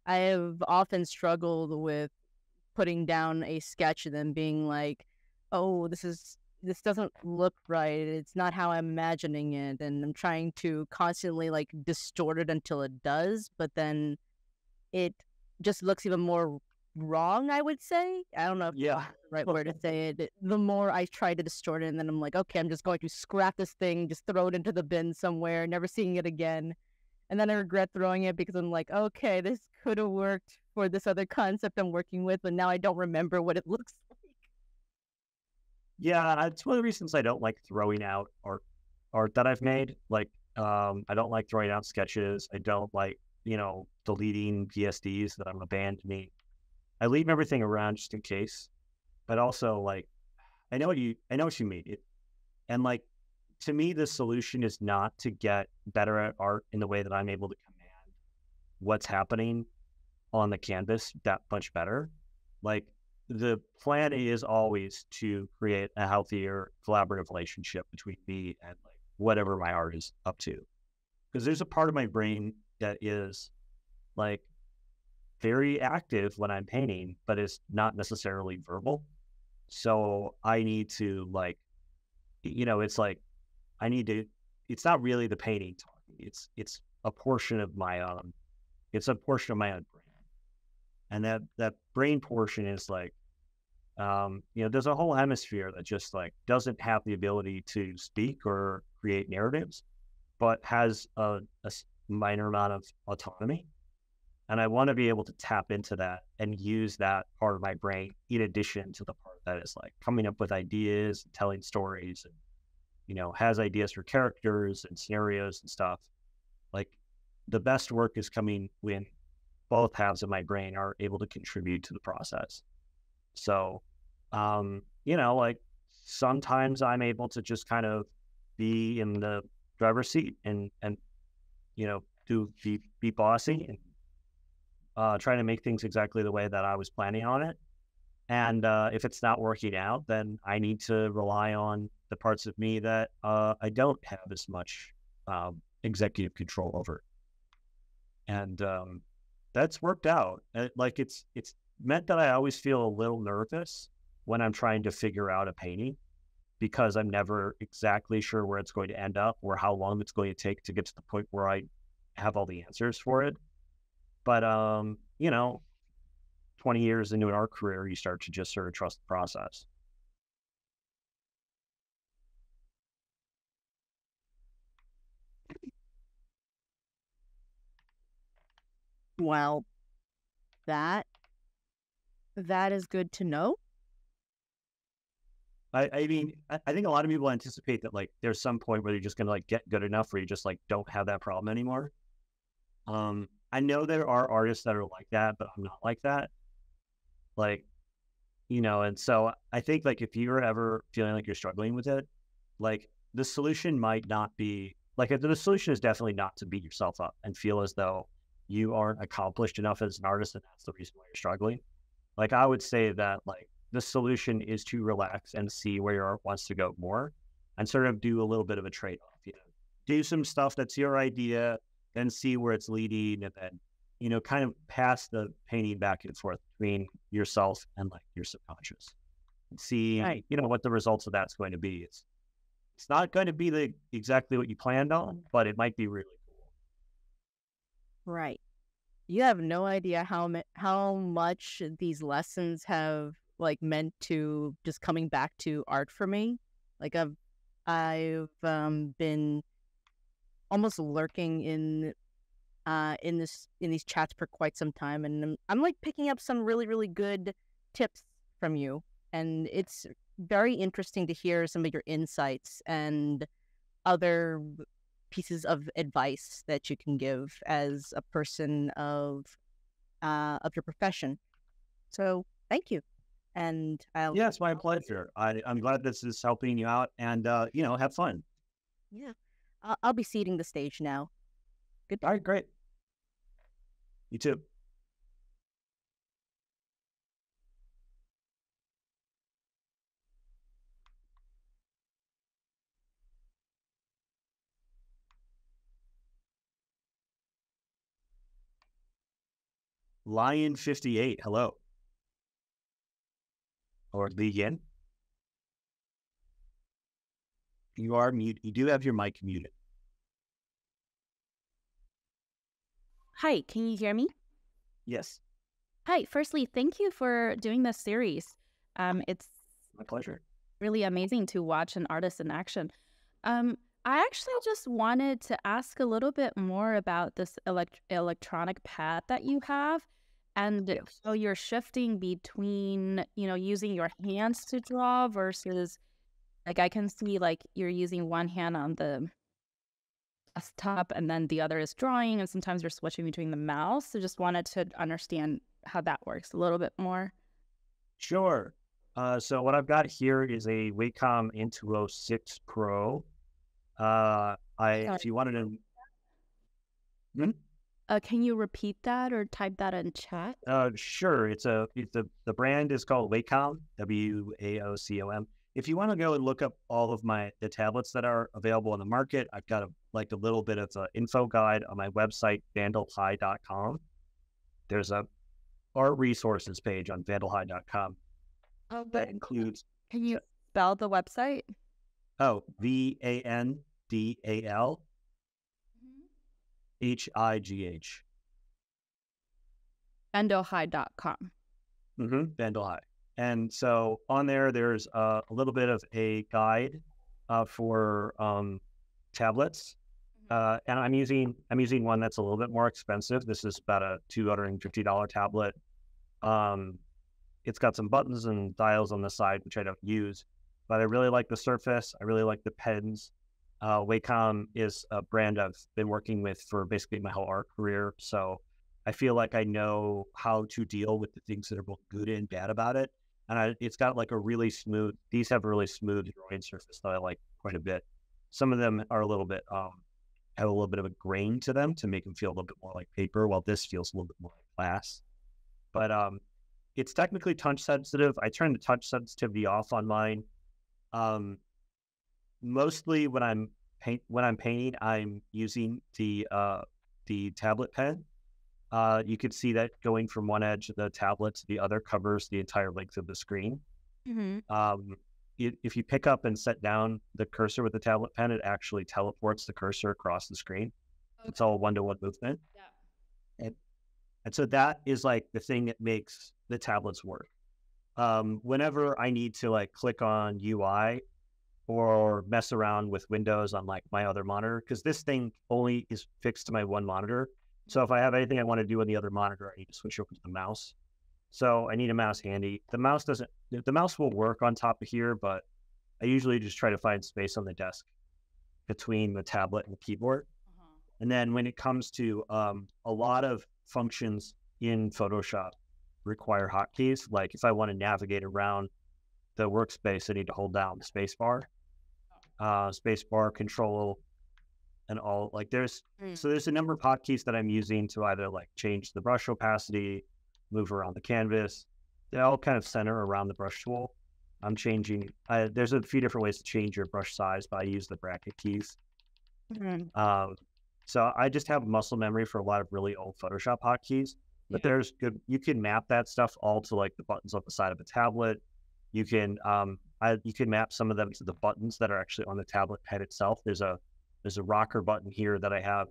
have often struggled with putting down a sketch and then being like, "Oh, this doesn't look right. It's not how I'm imagining it," and I'm trying to constantly like distort it until it does, but then it just looks even more wrong, I would say. I don't know if Yeah. that's the right word to say it. The more I try to distort it, and then I'm like, okay, I'm just going to scrap this thing, just throw it into the bin somewhere, never seeing it again. And then I regret throwing it because I'm like, okay, this could have worked for this other concept I'm working with, but now I don't remember what it looks like. Yeah, it's one of the reasons I don't like throwing out art that I've made. Like, I don't like throwing out sketches. I don't like, deleting PSDs that I'm abandoning. I leave everything around just in case. But also, like, I know what you mean. And like, to me, the solution is not to get better at art in the way that I'm able to command what's happening on the canvas that much better. Like the plan is always to create a healthier collaborative relationship between me and like whatever my art is up to. Because there's a part of my brain that is like very active when I'm painting, but it's not necessarily verbal. So I need to like, it's like I need to. It's not really the painting talking. It's a portion of my own. It's a portion of my own brain, and that brain portion is like, there's a whole hemisphere that just like doesn't have the ability to speak or create narratives, but has a minor amount of autonomy. And I want to be able to tap into that and use that part of my brain in addition to the part that is like coming up with ideas, telling stories, and has ideas for characters and scenarios and stuff. Like the best work is coming when both halves of my brain are able to contribute to the process. So, like sometimes I'm able to just kind of be in the driver's seat and be bossy and try to make things exactly the way that I was planning on it. And if it's not working out, then I need to rely on the parts of me that I don't have as much executive control over. And that's worked out. Like it's meant that I always feel a little nervous when I'm trying to figure out a painting because I'm never exactly sure where it's going to end up or how long it's going to take to get to the point where I have all the answers for it. But 20 years into an art career, you start to just sort of trust the process. Well, that that is good to know. I mean, I think a lot of people anticipate that like there's some point where you're just gonna like get good enough where you just like don't have that problem anymore. I know there are artists that are like that, but I'm not like that. Like, and so I think like if you're ever feeling like you're struggling with it, like the solution might not be like the solution is definitely not to beat yourself up and feel as though you aren't accomplished enough as an artist and that's the reason why you're struggling. Like I would say that like the solution is to relax and see where your art wants to go more and sort of do a little bit of a trade-off, do some stuff that's your idea, then see where it's leading and then, kind of pass the painting back and forth between yourself and like your subconscious and see, Right. what the results of that's going to be. It's not going to be the exactly what you planned on, but it might be really cool. Right. You have no idea how much these lessons have like meant to just coming back to art for me. Like I've been almost lurking in these chats for quite some time, and I'm like picking up some really, really good tips from you, and it's very interesting to hear some of your insights and other pieces of advice that you can give as a person of your profession. So thank you, and Yeah, it's my pleasure. I'm glad this is helping you out, and have fun. yeah, I'll be ceding the stage now. Good. All right, great. You too. Lion 58, hello. Or Lee Yin. You are mute. You do have your mic muted. Hi, can you hear me? Yes. Hi, firstly, thank you for doing this series. It's My pleasure. really amazing to watch an artist in action. I actually just wanted to ask a little bit more about this electronic pad that you have, and Yes. so you're shifting between, using your hands to draw versus, like, I can see like you're using one hand on the desktop and then the other is drawing, and sometimes you're switching between the mouse. So just wanted to understand how that works a little bit more. Sure. So what I've got here is a Wacom Intuos 6 Pro. If you wanted to, Can you repeat that or type that in chat? sure. The brand is called Wacom, WAOCOM. If you want to go and look up all of the tablets that are available on the market, I've got a little bit of an info guide on my website, vandalhigh.com. There's a art resources page on vandalhigh.com that includes. Can you spell the website? Oh, VANDALHIGH. Endohigh.com. Vandal High. And so on there's a little bit of a guide for tablets. And I'm using one that's a little bit more expensive. This is about a $250 tablet. It's got some buttons and dials on the side, which I don't use, but I really like the surface. I really like the pens. Wacom is a brand I've been working with for basically my whole art career. So I feel like I know how to deal with the things that are both good and bad about it. And it's got like these have a really smooth drawing surface that I like quite a bit. Some of them are a little bit, have a little bit of a grain to them to make them feel a little bit more like paper, while this feels a little bit more like glass. But it's technically touch sensitive. I turn the touch sensitivity off on mine. Mostly when I'm painting, I'm using the tablet pen. You could see that going from one edge of the tablet to the other covers the entire length of the screen. If you pick up and set down the cursor with the tablet pen, it actually teleports the cursor across the screen. Okay. It's all one-to-one movement. Yeah. And so that is like the thing that makes the tablets work. Whenever I need to like click on UI or mess around with Windows on like my other monitor, because this thing only is fixed to my one monitor. So if I have anything I want to do on the other monitor, I need to switch over to the mouse. So I need a mouse handy. The mouse will work on top of here, but I usually just try to find space on the desk between the tablet and the keyboard. And then when it comes to a lot of functions in Photoshop require hotkeys. Like if I want to navigate around the workspace, I need to hold down the space bar, control, and all. Like there's a number of hotkeys that I'm using to either like change the brush opacity, move around the canvas. They all kind of center around the brush tool. I'm changing. There's a few different ways to change your brush size, but I use the bracket keys. So I just have muscle memory for a lot of really old Photoshop hotkeys. But there's good. You can map that stuff all to like the buttons on the side of a tablet. You can map some of them to the buttons that are actually on the tablet head itself. There's a rocker button here that I have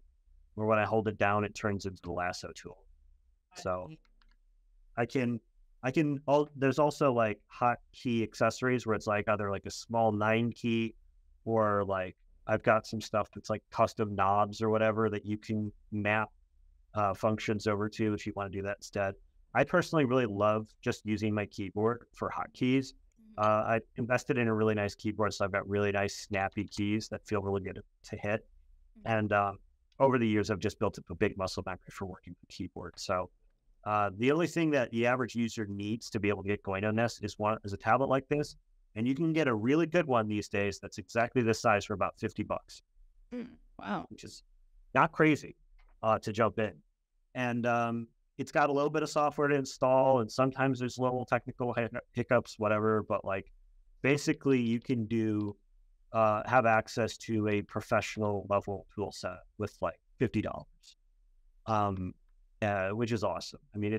where when I hold it down, it turns into the lasso tool. So there's also like hotkey accessories where it's like either like a small 9 key or like I've got some stuff that's like custom knobs or whatever that you can map functions over to if you want to do that instead. I personally really love just using my keyboard for hotkeys. I invested in a really nice keyboard, so I've got really nice snappy keys that feel really good to hit. And over the years, I've just built up a big muscle memory for working with keyboard. So the only thing that the average user needs to be able to get going on this is a tablet like this. And you can get a really good one these days that's exactly this size for about $50, Wow. which is not crazy to jump in. And it's got a little bit of software to install, and sometimes there's little technical hiccups, whatever. But like, basically, you can have access to a professional level tool set with like $50, which is awesome. I mean,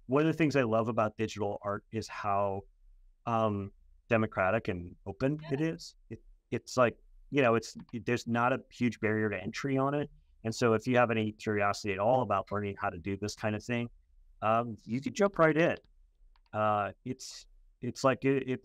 one of the things I love about digital art is how democratic and open it is. It's like, there's not a huge barrier to entry on it. And so if you have any curiosity at all about learning how to do this kind of thing, you can jump right in. It's like it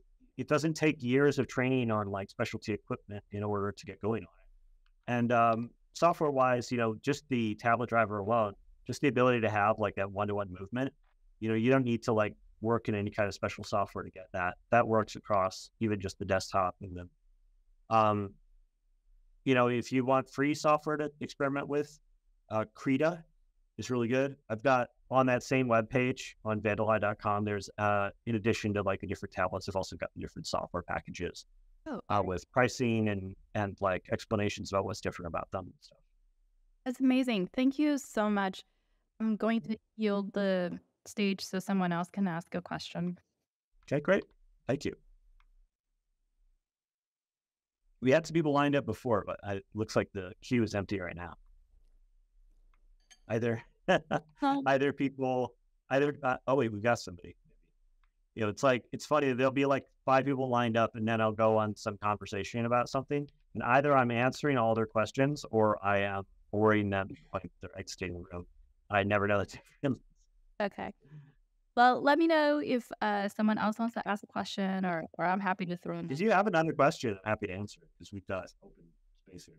doesn't take years of training on like specialty equipment in order to get going on it. And software wise, just the tablet driver alone, just the ability to have like that one-to-one movement, you don't need to like work in any kind of special software to get that. That works across even just the desktop. And then, if you want free software to experiment with, Krita is really good. I've got on that same webpage on vandalhigh.com, there's, in addition to like the different tablets, I've also got the different software packages with pricing and like explanations about what's different about them and stuff. That's amazing. Thank you so much. I'm going to yield the stage so someone else can ask a question. Okay, great. Thank you. We had some people lined up before, but it looks like the queue is empty right now. Oh wait, we've got somebody. It's funny. There'll be like 5 people lined up, and then I'll go on some conversation about something, and either I'm answering all their questions or I am worrying them going to the right state of the room. I never know the difference. Okay. Well, let me know if someone else wants to ask a question, or I'm happy to throw in. If you have another question, I'm happy to answer it because we've got open space here.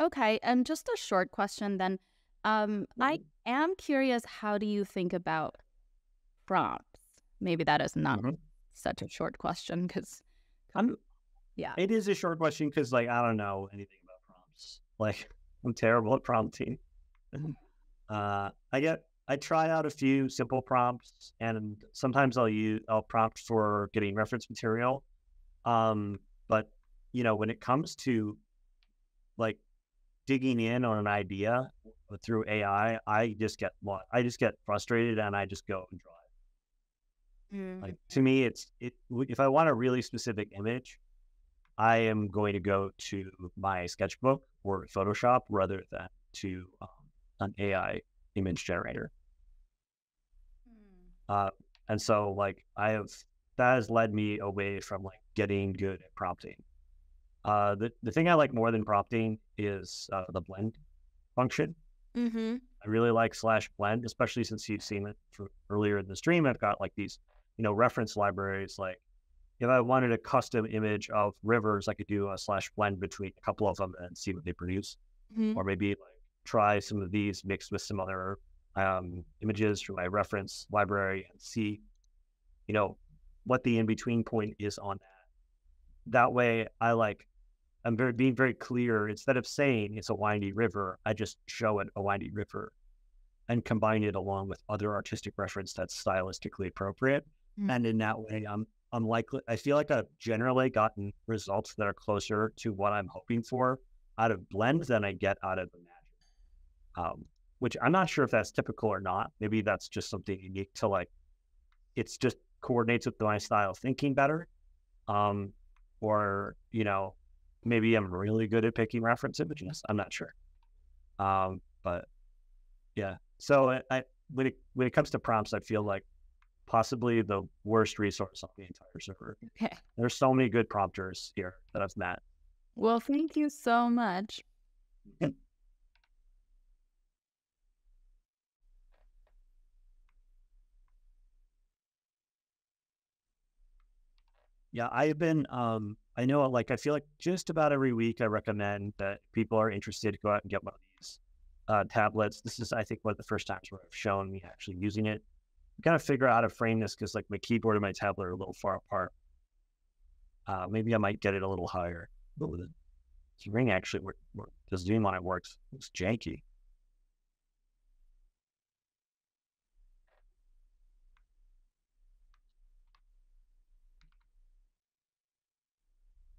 Okay, and just a short question then. I am curious, how do you think about prompts? Maybe that is not such a short question because, it is a short question because like I don't know anything about prompts. Like I'm terrible at prompting. I try out a few simple prompts, and sometimes I'll prompt for getting reference material. But when it comes to like digging in on an idea through AI, I just get frustrated and I just go and draw it. Like to me, if I want a really specific image, I am going to go to my sketchbook or Photoshop rather than to an AI image generator. And so like that has led me away from like getting good at prompting. The thing I like more than prompting is the blend function. I really like /blend, especially since you've seen it earlier in the stream. I've got like these, reference libraries. Like if I wanted a custom image of rivers, I could do a /blend between a couple of them and see what they produce. Or maybe like try some of these mixed with some other images from my reference library and see, what the in-between point is on that. That way I'm being very clear. Instead of saying it's a windy river, I just show it a windy river and combine it along with other artistic reference that's stylistically appropriate. And in that way, I feel like I've generally gotten results that are closer to what I'm hoping for out of blend than I get out of Imagine. Which I'm not sure if that's typical or not. Maybe that's just something unique to like, it's just coordinates with my style of thinking better. Or, maybe I'm really good at picking reference images. I'm not sure. But yeah. So when it comes to prompts, I feel like possibly the worst resource on the entire server. Okay. There's so many good prompters here that I've met. Well, thank you so much. Yeah, I've been, I know, like, I feel like just about every week I recommend that people are interested to go out and get one of these tablets. This is, I think, one of the first times where I've shown me actually using it. I kind of figure out how to frame this because, like, my keyboard and my tablet are a little far apart. Maybe I might get it a little higher. But with this ring actually, the zoom on it works. It's janky.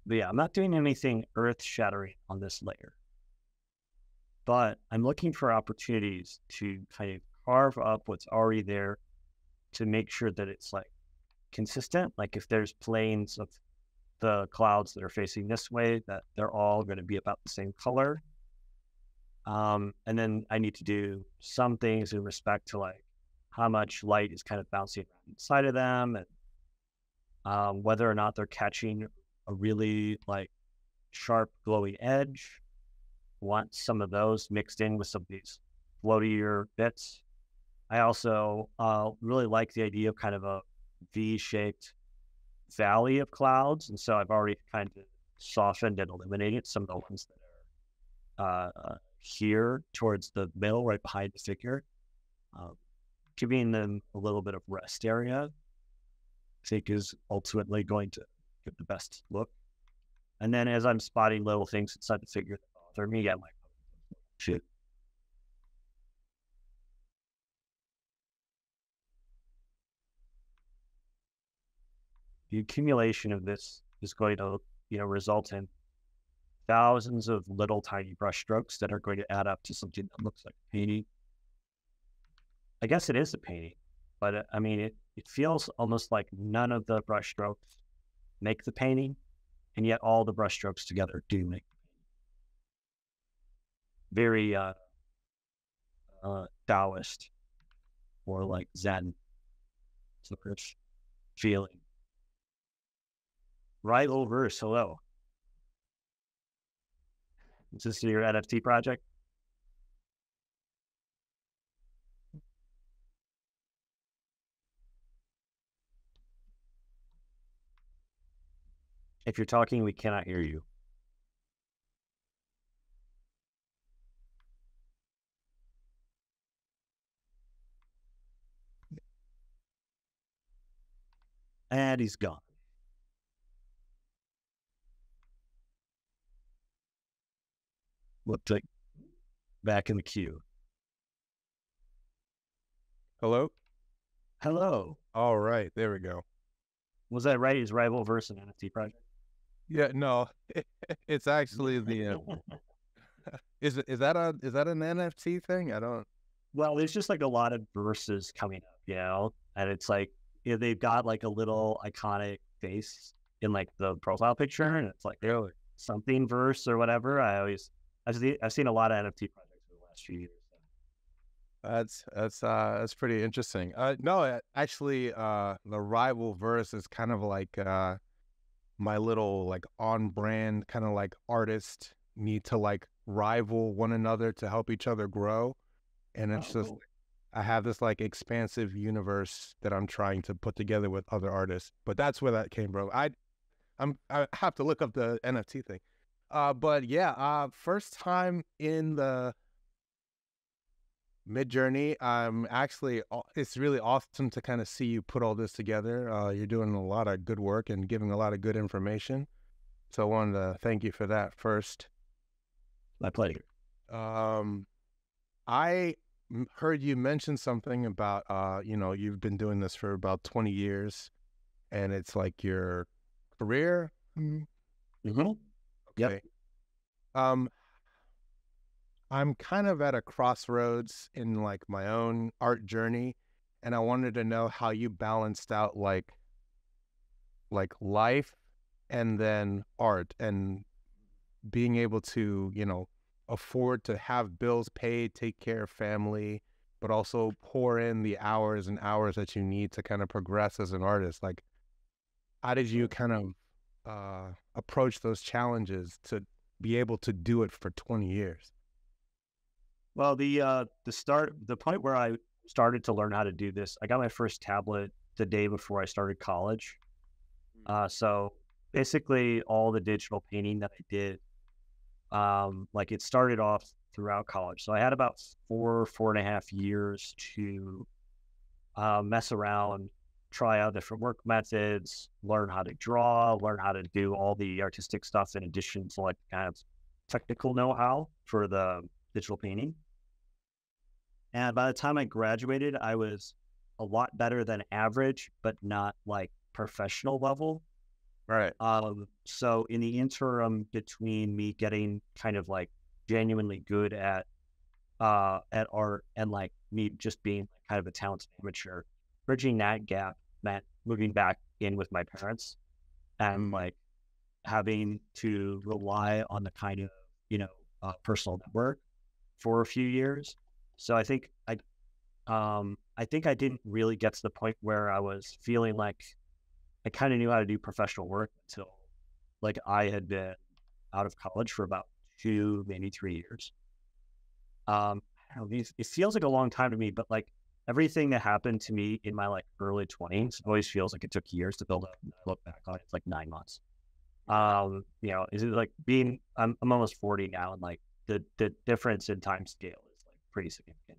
But yeah, I'm not doing anything earth-shattering on this layer. But I'm looking for opportunities to kind of carve up what's already there to make sure that it's like consistent. Like if there's planes of the clouds that are facing this way, that they're all going to be about the same color. And then I need to do some things in respect to like how much light is kind of bouncing around inside of them, and whether or not they're catching a really like sharp, glowy edge. Want some of those mixed in with some of these floatier bits. I also really like the idea of kind of a V-shaped valley of clouds, and so I've already kind of softened and eliminated some of the ones that are here towards the middle, right behind the figure, giving them a little bit of rest area. I think is ultimately going to give the best look. And then as I'm spotting little things inside the figure that bother me, I'm like, shit. The accumulation of this is going to, result in thousands of little tiny brush strokes that are going to add up to something that looks like a painting. I guess it is a painting, but I mean, it feels almost like none of the brush strokes make the painting, and yet all the brush strokes together do make the painting. Very Taoist or like Zen sort of feeling. Rival verse, hello. Is this your NFT project? If you're talking, we cannot hear you. And he's gone. Looks like back in the queue. Hello? Hello. All right, there we go. Was that right? Is Rival verse an NFT project? Yeah, no, it's actually the is that an NFT thing? I don't. Well, there's just like a lot of verses coming up, and it's like they've got like a little iconic face in like the profile picture, and it's like Really? something verse or whatever. I've seen a lot of NFT projects in the last few years. That's pretty interesting. No, actually, the rival verse is kind of like my little like on brand kind of like artist need to like rival one another to help each other grow, and it's just Cool. I have this like expansive universe that I'm trying to put together with other artists. But that's where that came from. I have to look up the NFT thing. But yeah, first time in the Midjourney. Actually, it's really awesome to kind of see you put all this together. You're doing a lot of good work and giving a lot of good information. So I wanted to thank you for that first. My pleasure. I heard you mention something about, you've been doing this for about 20 years and it's like your career. Mm-hmm. Okay. Yep. I'm kind of at a crossroads in like my own art journey, and I wanted to know how you balanced out like life and then art and being able to, afford to have bills paid, take care of family, but also pour in the hours and hours that you need to kind of progress as an artist. Like, how did you kind of approach those challenges to be able to do it for 20 years? Well, the point where I started to learn how to do this, I got my first tablet the day before I started college. So basically all the digital painting that I did, like it started off throughout college. So I had about 4.5 years to mess around, try out different work methods, learn how to draw, learn how to do all the artistic stuff in addition to like kind of technical know-how for the digital painting. And by the time I graduated, I was a lot better than average, but not like professional level. Right. So in the interim between me getting kind of like genuinely good at art and like me just being kind of a talented amateur, bridging that gap meant moving back in with my parents and like having to rely on the kind of, personal network for a few years. So I think I think I didn't really get to the point where I was feeling like I kind of knew how to do professional work until like I had been out of college for about 2, maybe 3 years. I don't know, it feels like a long time to me, but like everything that happened to me in my like early 20s always feels like it took years to build up. And I look back on it, it's like 9 months. Is it like I'm almost 40 now, and like the difference in time scale is like pretty significant.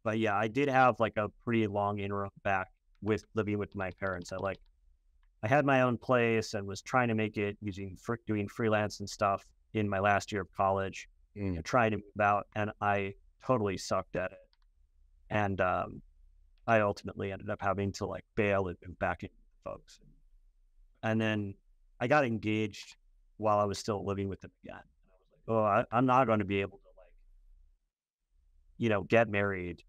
But yeah, I did have like a pretty long interim back with living with my parents. I had my own place and was trying to make it doing freelance and stuff in my last year of college, trying to move out, and I totally sucked at it. And I ultimately ended up having to like bail and move back in with folks. And then I got engaged while I was still living with them again. And I was like, oh, I'm not going to be able to like, get married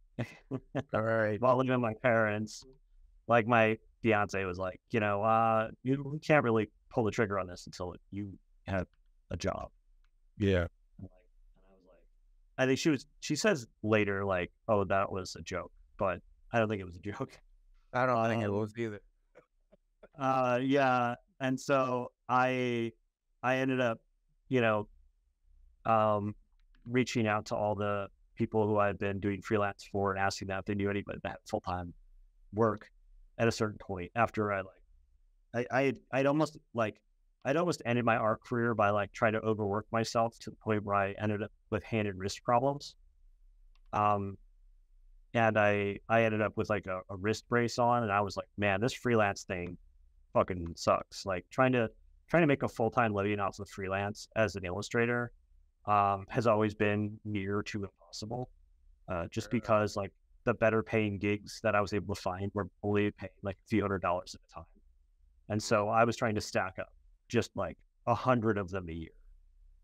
All right. while living with my parents. Like my fiance was like, we can't really pull the trigger on this until you have a job. Yeah. And I was like, I think she says later, like, oh, that was a joke, but I don't think it was a joke. I don't think it was either. Yeah. And so I ended up, reaching out to all the people who I'd been doing freelance for and asking them if they knew anybody that had full-time work at a certain point after I'd almost ended my art career by like trying to overwork myself to the point where I ended up with hand and wrist problems. And I ended up with like a wrist brace on, and I was like, man, this freelance thing fucking sucks. Like trying to make a full-time living off of freelance as an illustrator has always been near to impossible. Just because like the better paying gigs that I was able to find were only paying like a few $100s at a time. And so I was trying to stack up just like 100 of them a year,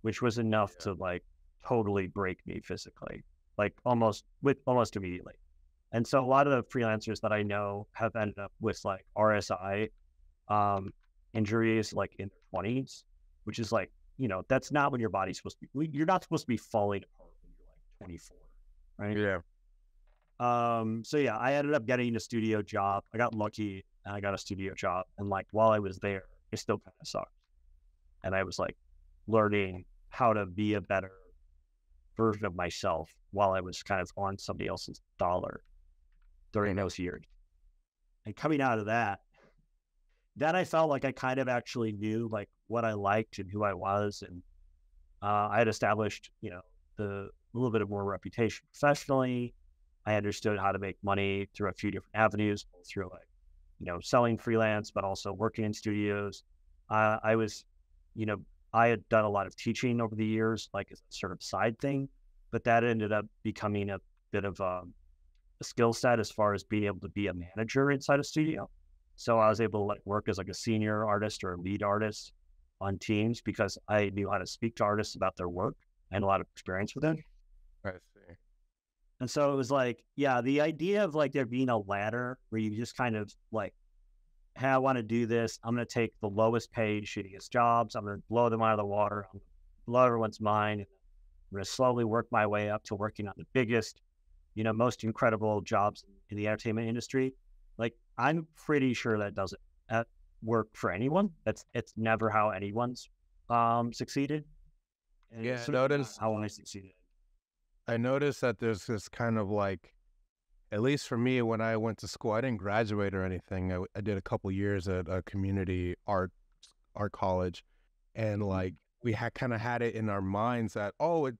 which was enough to like totally break me physically, like almost immediately. And so a lot of the freelancers that I know have ended up with like RSI injuries like in their 20s, which is like, that's not when your body's supposed to be, you're not supposed to be falling apart when you're like 24, right? Yeah. So yeah, I ended up getting a studio job. I got lucky and I got a studio job. And like, while I was there, it still kind of sucked. And I was like learning how to be a better version of myself while I was kind of on somebody else's dollar during those years. And coming out of that, then I felt like I kind of actually knew like what I liked and who I was. And I had established, the little bit of more reputation professionally. I understood how to make money through a few different avenues, both through like, selling freelance, but also working in studios. I was, I had done a lot of teaching over the years, like as a sort of side thing, but that ended up becoming a bit of a skill set as far as being able to be a manager inside a studio. So I was able to like work as like a senior artist or a lead artist on teams because I knew how to speak to artists about their work and a lot of experience with it. I see. And so it was like, yeah, the idea of like there being a ladder where you just kind of like, hey, I want to do this. I'm going to take the lowest paid, shittiest jobs. I'm going to blow them out of the water. I'm going to blow everyone's mind. And I'm going to slowly work my way up to working on the biggest, most incredible jobs in the entertainment industry. Like, I'm pretty sure that doesn't work for anyone. It's never how anyone's succeeded. And Yeah, it's certainly not how I succeeded. I noticed that there's this kind of like at least for me, when I went to school, I didn't graduate or anything. I did a couple years at a community art college, and like we had kind of had it in our minds that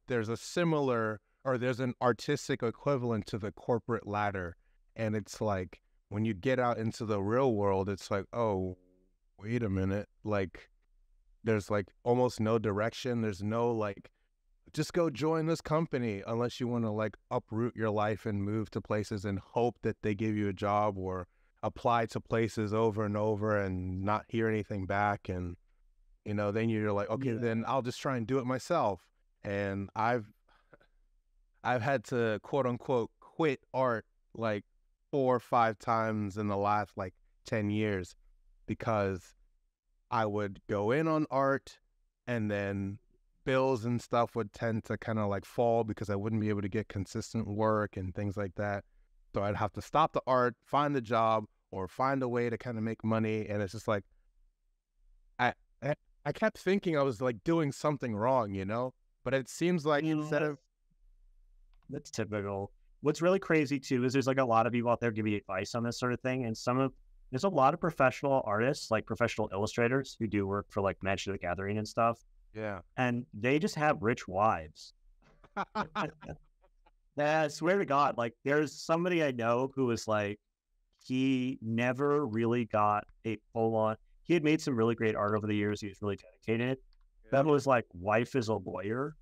there's a similar or there's an artistic equivalent to the corporate ladder, and it's like when you get out into the real world, it's like, oh, wait a minute, like there's like almost no direction. There's no like just go join this company unless you want to like uproot your life and move to places and hope that they give you a job, or apply to places over and over and not hear anything back. And, then you're like, okay, then I'll just try and do it myself. And I've had to quote unquote quit art like 4 or 5 times in the last like 10 years because I would go in on art and then bills and stuff would tend to kind of like fall because I wouldn't be able to get consistent work and things like that. So I'd have to stop the art, find a job, or find a way to kind of make money. And it's just like, I kept thinking I was like doing something wrong, but it seems like instead of. That's typical. What's really crazy too is there's like a lot of people out there giving advice on this sort of thing. And there's a lot of professional artists, like professional illustrators who do work for like Magic the Gathering and stuff. Yeah. And they just have rich wives. I swear to God, like there's somebody I know who was like, he never really got a full on, he had made some really great art over the years. He was really dedicated. That was like wife is a lawyer.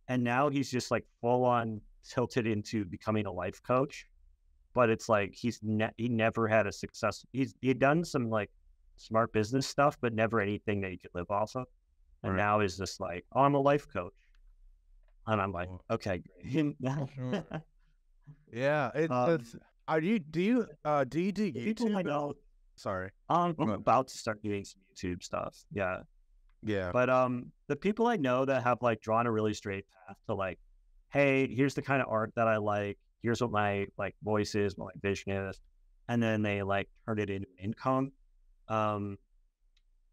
And now he's just like full on tilted into becoming a life coach. But it's like, he never had a success. He'd done some like smart business stuff, but never anything that he could live off of. And now he's just like, oh, I'm a life coach. And I'm like, okay, great. Yeah. Do you do YouTube? People I know. Sorry. I'm about to start doing some YouTube stuff. Yeah. Yeah. But the people I know that have like drawn a really straight path to like, hey, here's the kind of art that I like. Here's what my like voice is, what my vision is. And then they like turn it into income.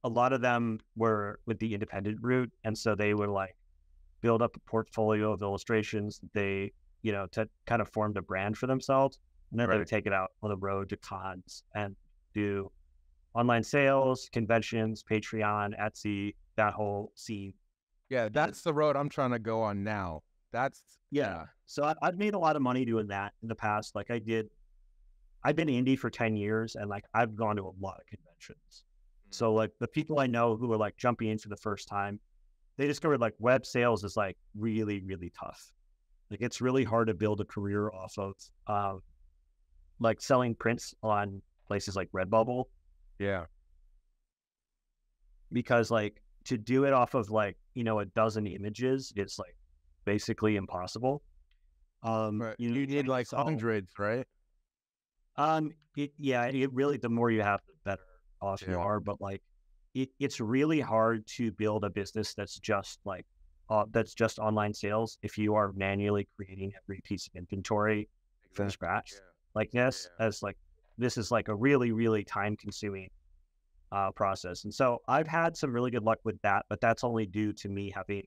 A lot of them were with the independent route. And so they would like build up a portfolio of illustrations that they, to kind of form a brand for themselves. And then they would take it out on the road to cons and do online sales, conventions, Patreon, Etsy, that whole scene. Yeah, that's the road I'm trying to go on now. So I've made a lot of money doing that in the past. Like I've been indie for 10 years and like I've gone to a lot of conventions. So like the people I know who are like jumping in for the first time, they discovered like web sales is like really, really tough. Like it's really hard to build a career off of like selling prints on places like Redbubble. Yeah. Because like to do it off of like, a dozen images, it's like basically impossible. You need like hundreds, right? It really, the more you have, the better off you are. But like, it's really hard to build a business that's just like, that's just online sales if you are manually creating every piece of inventory from scratch. Like this, this is like a really, really time consuming process. And so I've had some really good luck with that, but that's only due to me having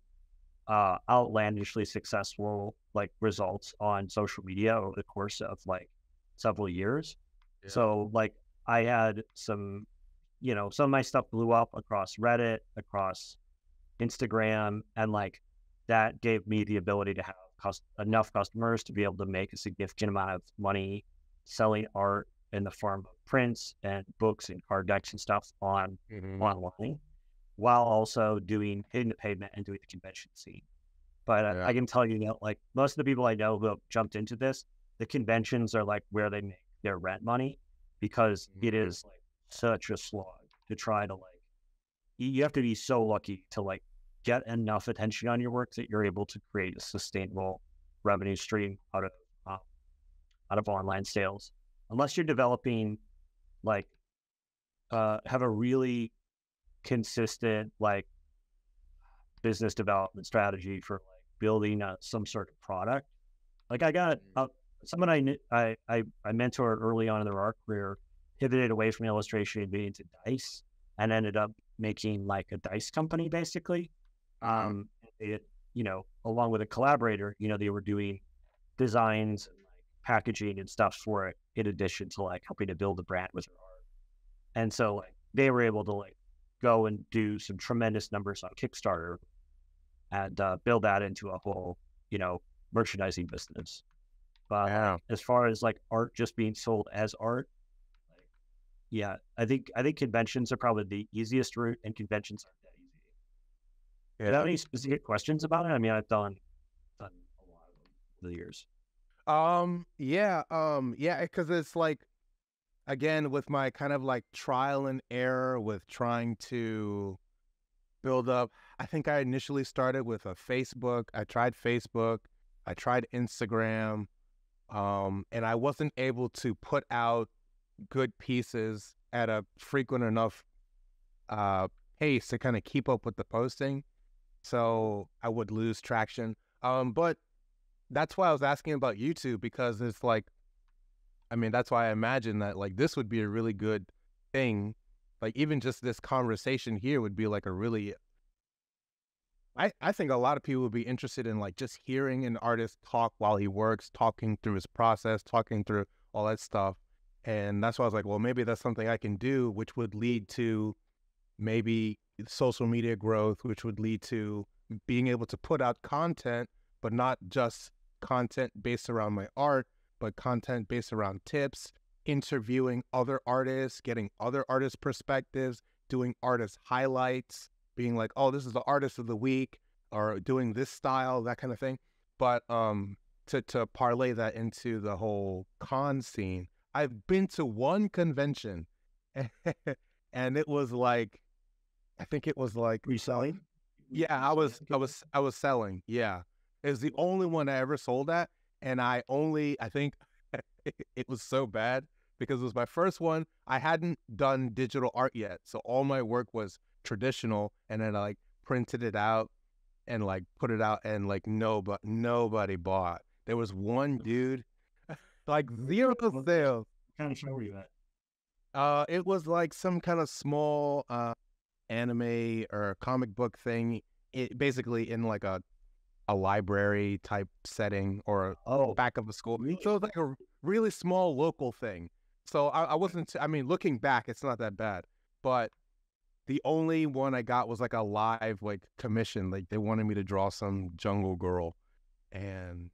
outlandishly successful like results on social media over the course of like several years. So like I had some of my stuff blew up across Reddit, across Instagram, and like that gave me the ability to have enough customers to be able to make a significant amount of money selling art in the form of prints and books and card decks and stuff online, while also doing hitting the pavement and doing the convention scene. But I can tell you, like most of the people I know who have jumped into this, the conventions are like where they make their rent money, because it is like such a slog to try to like, you have to be so lucky to like get enough attention on your work that you're able to create a sustainable revenue stream out of online sales, unless you're developing like have a really consistent like business development strategy for like building some sort of product. Like I got someone I mentored early on in their art career pivoted away from illustration and into dice, and ended up making like a dice company basically. Along with a collaborator, they were doing designs and like packaging and stuff for it, in addition to like helping to build the brand with her art. And so like they were able to like go and do some tremendous numbers on Kickstarter and build that into a whole, you know, merchandising business. But Yeah. as far as like art just being sold as art, like, yeah, I think conventions are probably the easiest route, and conventions aren't that easy. Do you have any specific questions about it? I mean, I've done a lot of them over the years. Yeah, because it's like, again, with my kind of like trial and error with trying to build up, I think I initially started with a Facebook. I tried Facebook, I tried Instagram, and I wasn't able to put out good pieces at a frequent enough pace to kind of keep up with the posting. So I would lose traction. But that's why I was asking about YouTube, because it's like, I mean, that's why I imagine that like this would be a really good thing. Like even just this conversation here would be like a really, I think a lot of people would be interested in like just hearing an artist talk while he works, talking through his process, talking through all that stuff. And that's why I was like, well, maybe that's something I can do, which would lead to maybe social media growth, which would lead to being able to put out content, but not just content based around my art, but content based around tips, interviewing other artists, getting other artists' perspectives, doing artist highlights, being like, oh, this is the artist of the week, or doing this style, that kind of thing. But to parlay that into the whole con scene, I've been to one convention and it was like, I think it was like Reselling? Yeah, I was selling. Yeah. It was the only one I ever sold at. And I think it was so bad because it was my first one. I hadn't done digital art yet. So all my work was traditional. And then I like printed it out and like put it out, and like nobody bought. There was one dude, like zero sales. What kind of show were you at? It was like some kind of small anime or comic book thing, basically in like a library type setting, or back of a school. Really? So it was like a really small local thing. So I wasn't, I mean, looking back, it's not that bad. But the only one I got was like a live like commission. Like they wanted me to draw some jungle girl. And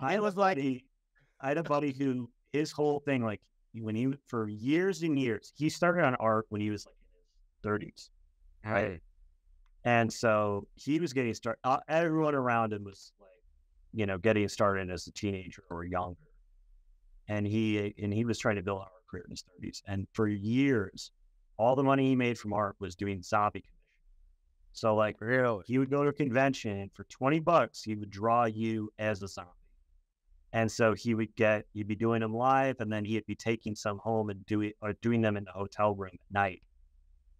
I had a buddy who, his whole thing, like when he, for years and years, he started on art when he was like in his 30s, right? And so he was getting started. Everyone around him was like, you know, getting started as a teenager or younger. And he was trying to build an art career in his 30s. And for years, all the money he made from art was doing zombie commissions. So like, really, he would go to a convention, and for $20, he would draw you as a zombie. And so he'd be doing them live, and then he'd be taking some home and doing them in the hotel room at night.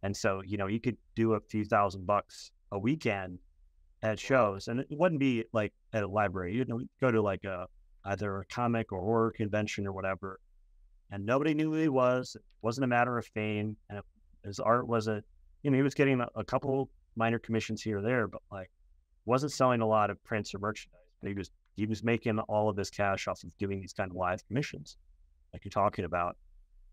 And so, you know, you could do a few $1,000 a weekend at shows, and it wouldn't be like at a library. You know, go to like either a comic or horror convention or whatever, and nobody knew who he was. It wasn't a matter of fame, and his art wasn't, you know, he was getting a couple minor commissions here or there, but like wasn't selling a lot of prints or merchandise. But he was making all of his cash off of doing these kind of live commissions, like you're talking about.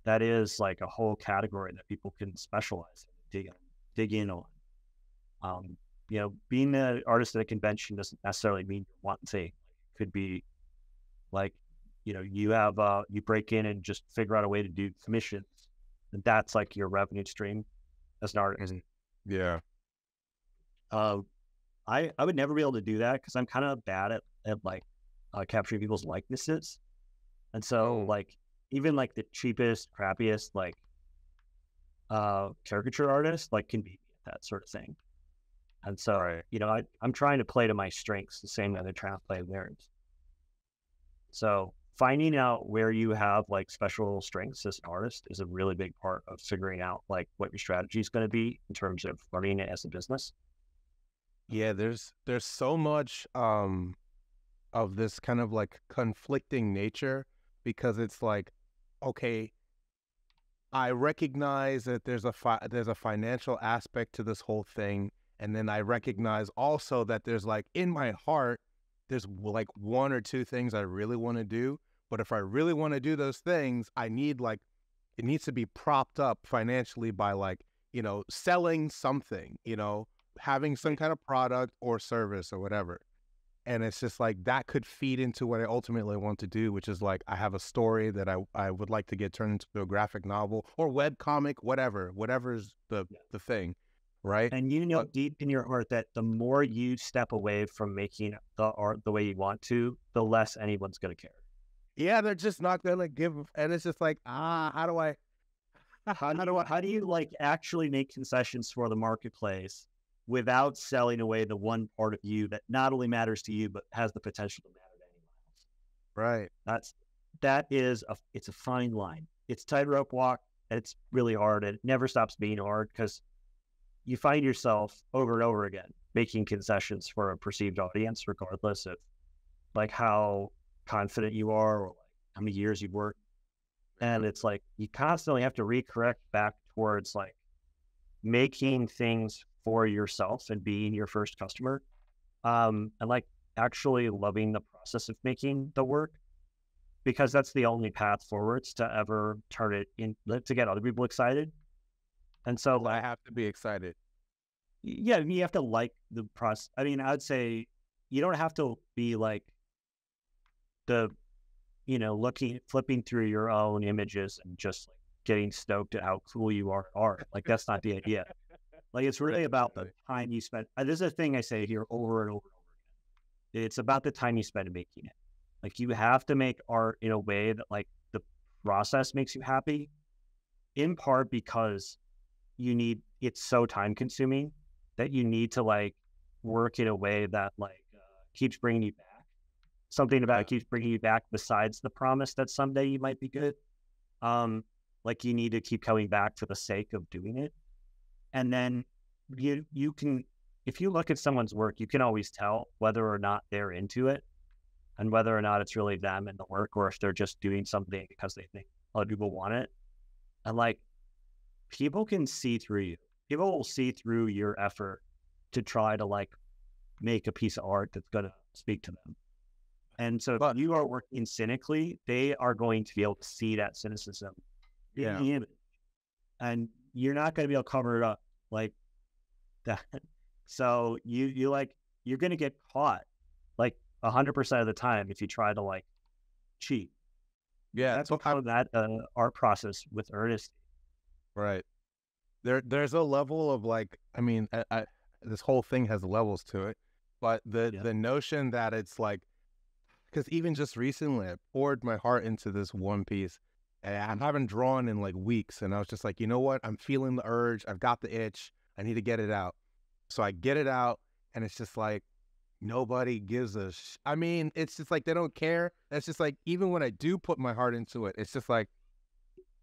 That is like a whole category that people can specialize in, dig in on. You know, being an artist at a convention doesn't necessarily mean you're one thing. It could be like, you know, you break in and just figure out a way to do commissions, and that's like your revenue stream as an artist. Yeah. I would never be able to do that because I'm kind of bad at like capturing people's likenesses, and so like even like the cheapest, crappiest like caricature artist like can beat me at that sort of thing. And so you know, I'm trying to play to my strengths the same way they're trying to play theirs. So finding out where you have like special strengths as an artist is a really big part of figuring out like what your strategy is going to be in terms of running it as a business. Yeah, there's so much of this kind of like conflicting nature, because it's like, okay, I recognize that there's a financial aspect to this whole thing, and then I recognize also that there's like in my heart there's like one or two things I really want to do. But if I really want to do those things, I need like, it needs to be propped up financially by like, you know, selling something, you know, having some kind of product or service or whatever. And it's just like that could feed into what I ultimately want to do, which is like I have a story that I would like to get turned into a graphic novel or web comic, whatever's the thing, right? And you know deep in your heart that the more you step away from making the art the way you want to, the less anyone's going to care. Yeah, they're just not going to give. And it's just like, how do you like actually make concessions for the marketplace without selling away the one part of you that not only matters to you, but has the potential to matter to anyone else? Right. It's a fine line. It's tightrope walk. And it's really hard. And it never stops being hard because you find yourself over and over again making concessions for a perceived audience, regardless of like how confident you are or like how many years you've worked. And it's like you constantly have to recorrect back towards like making things for yourself and being your first customer, and like actually loving the process of making the work, because that's the only path forwards to ever turn it in to get other people excited. And so I have to be excited. Yeah, you have to like the process. I mean, I'd say you don't have to be like flipping through your own images and just like getting stoked at how cool you are at art. Like that's not the idea. Like it's really about the time you spend. This is a thing I say here over and over and over again. It's about the time you spend making it. Like you have to make art in a way that like the process makes you happy, in part because it's so time consuming that you need to like work in a way that like keeps bringing you back. Something about it keeps bringing you back besides the promise that someday you might be good. Like you need to keep coming back for the sake of doing it. And then you can, if you look at someone's work, you can always tell whether or not they're into it and whether or not it's really them and the work, or if they're just doing something because they think other people want it. And like people can see through you. People will see through your effort to try to like make a piece of art that's going to speak to them. And so if you are working cynically, they are going to be able to see that cynicism in the image. And you're not going to be able to cover it up like that. So you're going to get caught like 100% of the time if you try to like cheat. Yeah. That's what kind of that art process with earnestness. Right. There's a level of like, I mean, this whole thing has levels to it, but the notion that it's like, because even just recently I poured my heart into this one piece and I haven't drawn in like weeks. And I was just like, you know what? I'm feeling the urge. I've got the itch. I need to get it out. So I get it out and it's just like, nobody gives a I mean, it's just like, they don't care. That's just like, even when I do put my heart into it, it's just like,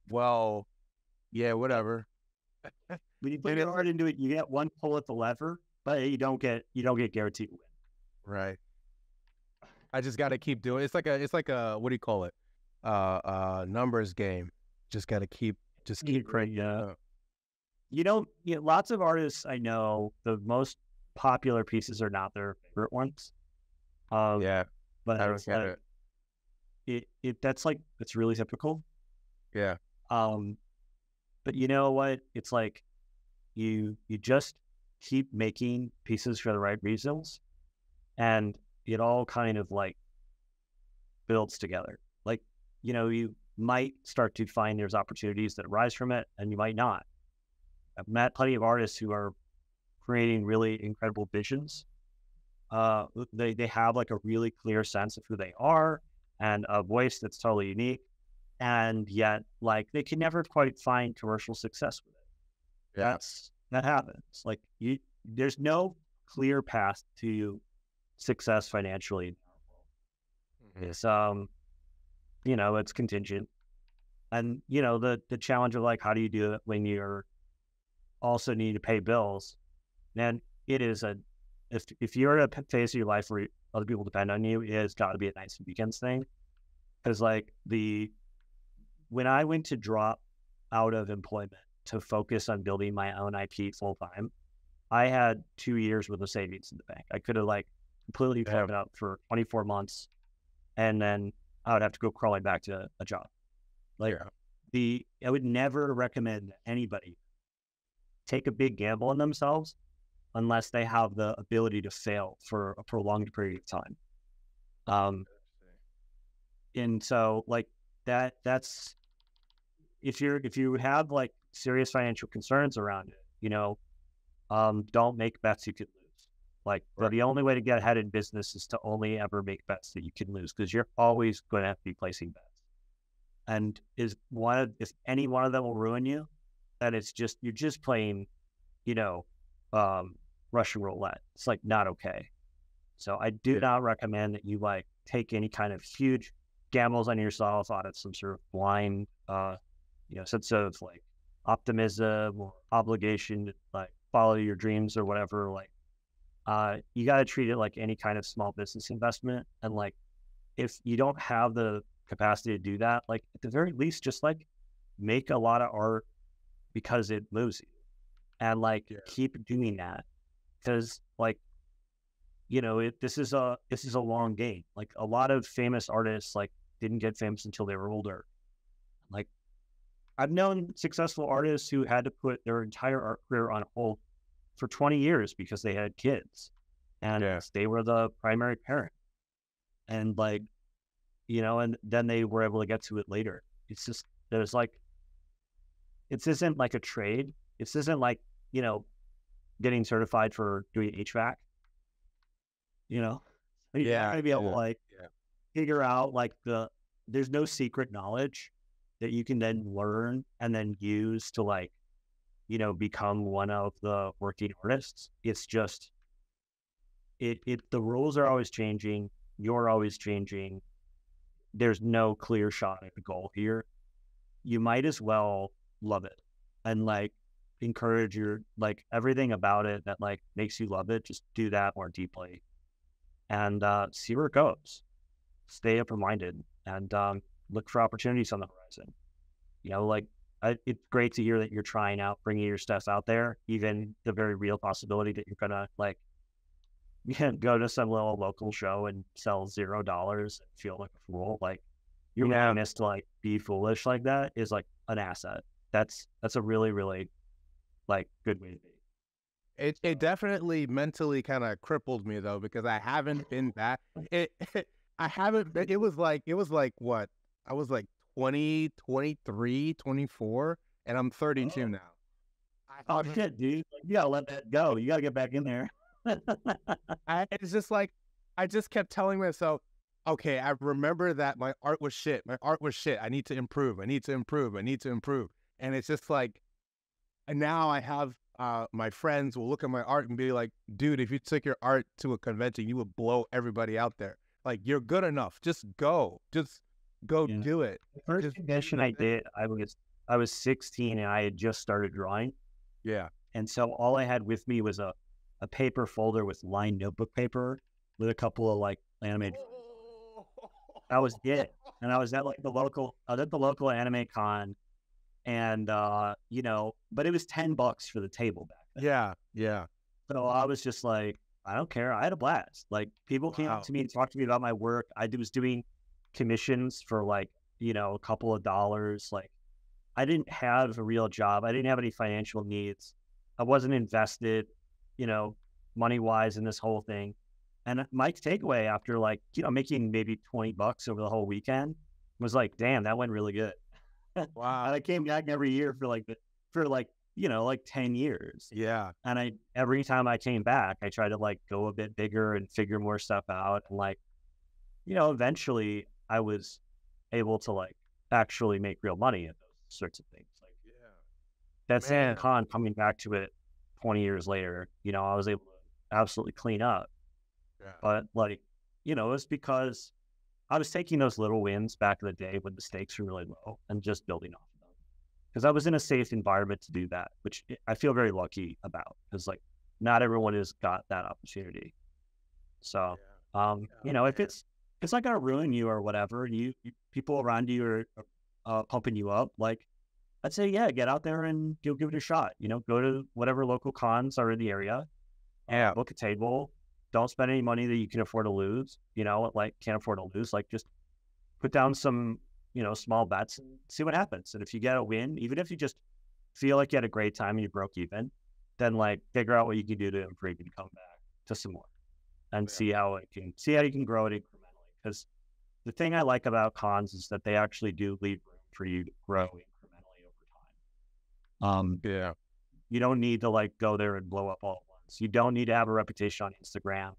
well, yeah, whatever. When you put your heart into it, you get one pull at the lever, but you don't get guaranteed win. Right. I just got to keep doing it. It's like a what do you call it? Numbers game. Just got to keep cranking. Lots of artists I know, the most popular pieces are not their favorite ones. But I don't get it. It's really typical. Yeah. But you know what? It's like you just keep making pieces for the right reasons, and it all kind of like builds together. Like, you might start to find there's opportunities that arise from it, and you might not. I've met plenty of artists who are creating really incredible visions. They have like a really clear sense of who they are and a voice that's totally unique, and yet like they can never quite find commercial success with it. Yeah. That happens. Like there's no clear path to success financially in our world. It's it's contingent. And the challenge of like, how do you do it when you're also need to pay bills? Man, it is if you're at a phase of your life where other people depend on you, it has got to be a nights and weekends thing. Because like when I went to drop out of employment to focus on building my own IP full time, I had 2 years worth of savings in the bank. I could have like completely fucking up for 24 months, and then I would have to go crawling back to a job. Like I would never recommend that anybody take a big gamble on themselves unless they have the ability to fail for a prolonged period of time. And so like that's if you have like serious financial concerns around it, you know, don't make bets you could lose. Like the only way to get ahead in business is to only ever make bets that you can lose, because you're always going to have to be placing bets. And if any one of them will ruin you, then you're just playing, you know, Russian roulette. It's like not okay. So I do not recommend that you like take any kind of huge gambles on yourself out of some sort of blind, you know, sense of like optimism or obligation to like follow your dreams or whatever. Like, you got to treat it like any kind of small business investment. And like, if you don't have the capacity to do that, like at the very least, just like make a lot of art because it moves you, and like keep doing that, because like, you know, this is a long game. Like a lot of famous artists like didn't get famous until they were older. Like I've known successful artists who had to put their entire art career on hold for 20 years because they had kids, and they were the primary parent, and like, you know, and then they were able to get to it later. It's just, there's like, it isn't like a trade. This isn't like, you know, getting certified for doing HVAC, you know? You're not going to be able to like figure out like there's no secret knowledge that you can then learn and then use to like, you know, become one of the working artists. It's just, the rules are always changing. You're always changing. There's no clear shot at the goal here. You might as well love it and like encourage your, like everything about it that like makes you love it. Just do that more deeply and see where it goes. Stay open-minded and look for opportunities on the horizon. You know, like it's great to hear that you're trying out, bringing your stuff out there, even the very real possibility that you're gonna like, you can go to some little local show and sell $0 and feel like a fool. Like your willingness to like be foolish like that is like an asset. That's a really, really like good way to be. It definitely mentally kind of crippled me though, because I haven't been back. I haven't been, it was like what? I was like 20, 23, 24, and I'm 32 now. Oh shit, dude. You gotta let that go. You gotta get back in there. It's just like, I just kept telling myself, okay, I remember that my art was shit. My art was shit. I need to improve. I need to improve. I need to improve. And it's just like, and now I have my friends will look at my art and be like, dude, if you took your art to a convention, you would blow everybody out there. Like, you're good enough. Just go. Just go do it. The first convention I did, I was 16 and I had just started drawing. Yeah. And so all I had with me was a paper folder with lined notebook paper with a couple of like animated. That was it. And I was at like the local anime con, and you know, but it was $10 for the table back then. Yeah. Yeah. So I was just like, I don't care. I had a blast. Like people came up to me and talked to me about my work. I was doing commissions for like, you know, a couple of dollars. Like I didn't have a real job. I didn't have any financial needs. I wasn't invested, you know, money-wise in this whole thing. And my takeaway after like, you know, making maybe $20 over the whole weekend was like, damn, that went really good. Wow. And I came back every year for like, you know, like 10 years. Yeah. And every time I came back, I tried to like go a bit bigger and figure more stuff out. And like, you know, eventually I was able to like actually make real money at those sorts of things. Like, that same con coming back to it 20 years later, you know, I was able to absolutely clean up. Yeah. But like, you know, it's because I was taking those little wins back in the day when the stakes were really low and just building off of them. Because I was in a safe environment to do that, which I feel very lucky about, because like not everyone has got that opportunity. So, you know, if it's not going to ruin you or whatever, and you people around you are pumping you up, like I'd say, yeah, get out there and give it a shot. You know, go to whatever local cons are in the area, book a table, don't spend any money that you can afford to lose, like can't afford to lose. Like just put down some, small bets and see what happens. And if you get a win, even if you just feel like you had a great time and you broke even, then like figure out what you can do to improve and come back to some more and see how you can grow it incrementally. Because the thing I like about cons is that they actually do leave room for you to grow incrementally over time. Yeah. You don't need to like go there and blow up all at once. You don't need to have a reputation on Instagram.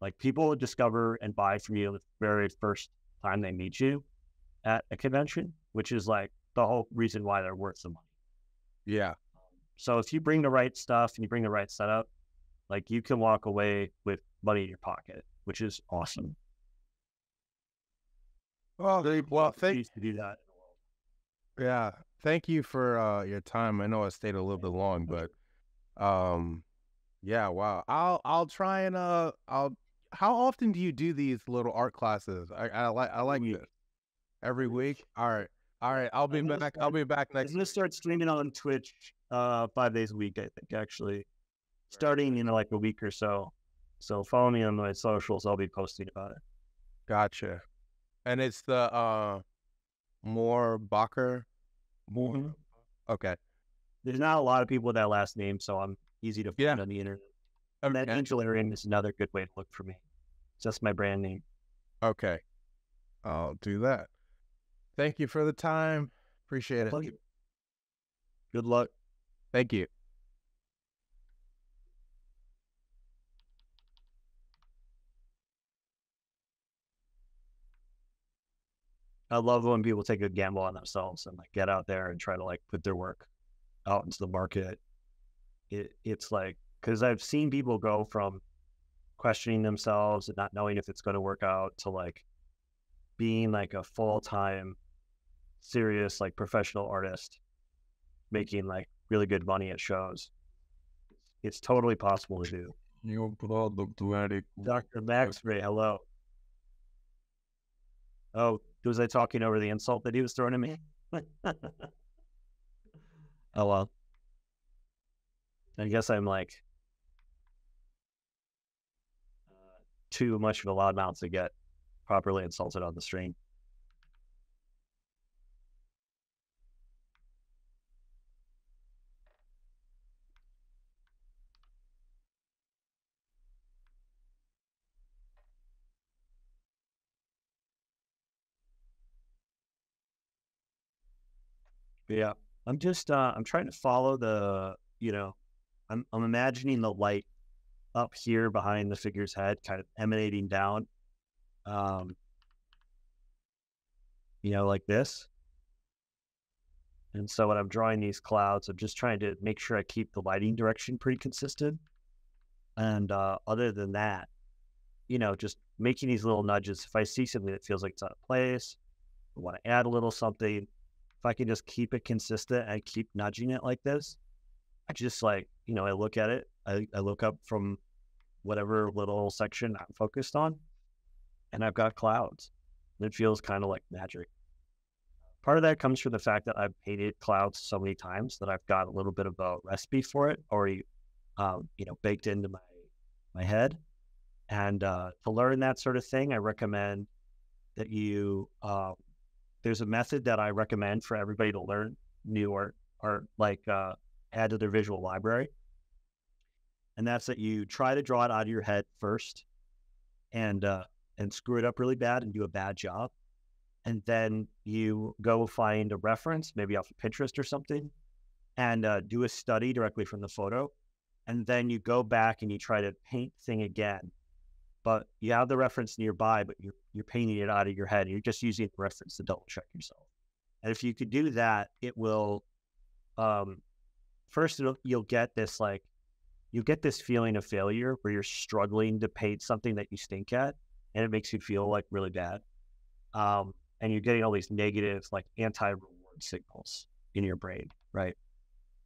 Like people will discover and buy from you the very first time they meet you at a convention, which is like the whole reason why they're worth the money. Yeah. So if you bring the right stuff and you bring the right setup, like you can walk away with money in your pocket, which is awesome. Well, thank you to do that. Yeah, thank you for your time. I know I stayed a little bit long, but yeah, wow. I'll try and how often do you do these little art classes? I like this. Every week? All right. I'll be back next I'm gonna start streaming on Twitch 5 days a week, I think, actually. Starting in like a week or so. So follow me on my socials, I'll be posting about it. Gotcha. And it's the Mohrbacher. Mm-hmm. Okay. There's not a lot of people with that last name, so I'm easy to find on the internet. And that Angelarium is another good way to look for me. It's just my brand name. Okay. I'll do that. Thank you for the time. Appreciate it. Good luck. Thank you. I love when people take a gamble on themselves and like get out there and try to like put their work out into the market. It's like, because I've seen people go from questioning themselves and not knowing if it's going to work out to like being like a full-time serious like professional artist making like really good money at shows. It's totally possible to do. New product very cool. Dr. Max Ray, hello. Oh, was I talking over the insult that he was throwing at me? Oh, well. I guess I'm like too much of a loudmouth to get properly insulted on the stream. Yeah, I'm just I'm trying to follow the, I'm imagining the light up here behind the figure's head kind of emanating down, like this. And so when I'm drawing these clouds, I'm just trying to make sure I keep the lighting direction pretty consistent. And other than that, just making these little nudges. If I see something that feels like it's out of place, I want to add a little something. If I can just keep it consistent and keep nudging it like this, I just like, I look at it, I look up from whatever little section I'm focused on, and I've got clouds. It feels kind of like magic. Part of that comes from the fact that I've painted clouds so many times that I've got a little bit of a recipe for it already, baked into my head. And to learn that sort of thing, I recommend that you, there's a method that I recommend for everybody to learn new art like add to their visual library. And that's that you try to draw it out of your head first and screw it up really bad and do a bad job. And then you go find a reference, maybe off of Pinterest or something, and do a study directly from the photo. And then you go back and you try to paint the thing again. But you have the reference nearby, but you're painting it out of your head. You're just using the reference to double check yourself. And if you could do that, it will, first you'll get this feeling of failure where you're struggling to paint something that you stink at, and it makes you feel like really bad. And you're getting all these negative, like anti-reward signals in your brain, right?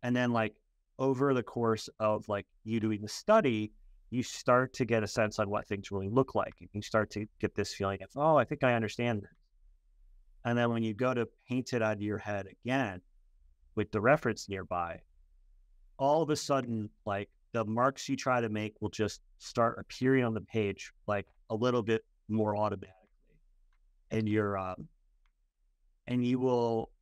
And then like over the course of like you doing the study, you start to get a sense on what things really look like. And you start to get this feeling of, oh, I think I understand this. And then when you go to paint it out of your head again with the reference nearby, all of a sudden, like the marks you try to make will just start appearing on the page like a little bit more automatically. And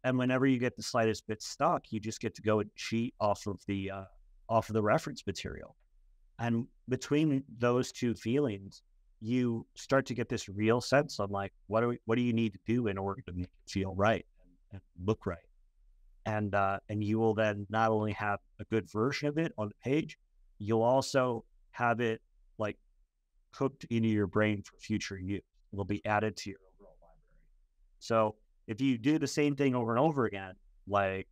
and whenever you get the slightest bit stuck, you just get to go and cheat off of the reference material. And between those two feelings, you start to get this real sense of like, what do you need to do in order to make it feel right and look right? And you will then not only have a good version of it on the page, you'll also have it like cooked into your brain for future use. It'll be added to your overall library. So if you do the same thing over and over again, like,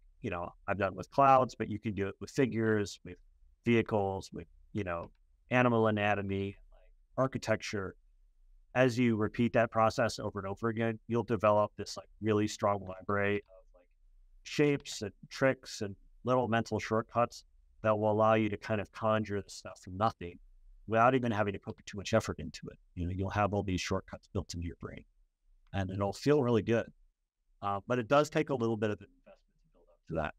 I've done with clouds, but you can do it with figures, with vehicles, with, animal anatomy, like architecture. As you repeat that process over and over again, you'll develop this like really strong library of like shapes and tricks and little mental shortcuts that will allow you to kind of conjure the stuff from nothing without even having to put too much effort into it. You'll have all these shortcuts built into your brain, and it'll feel really good. But it does take a little bit of an investment to build up to that.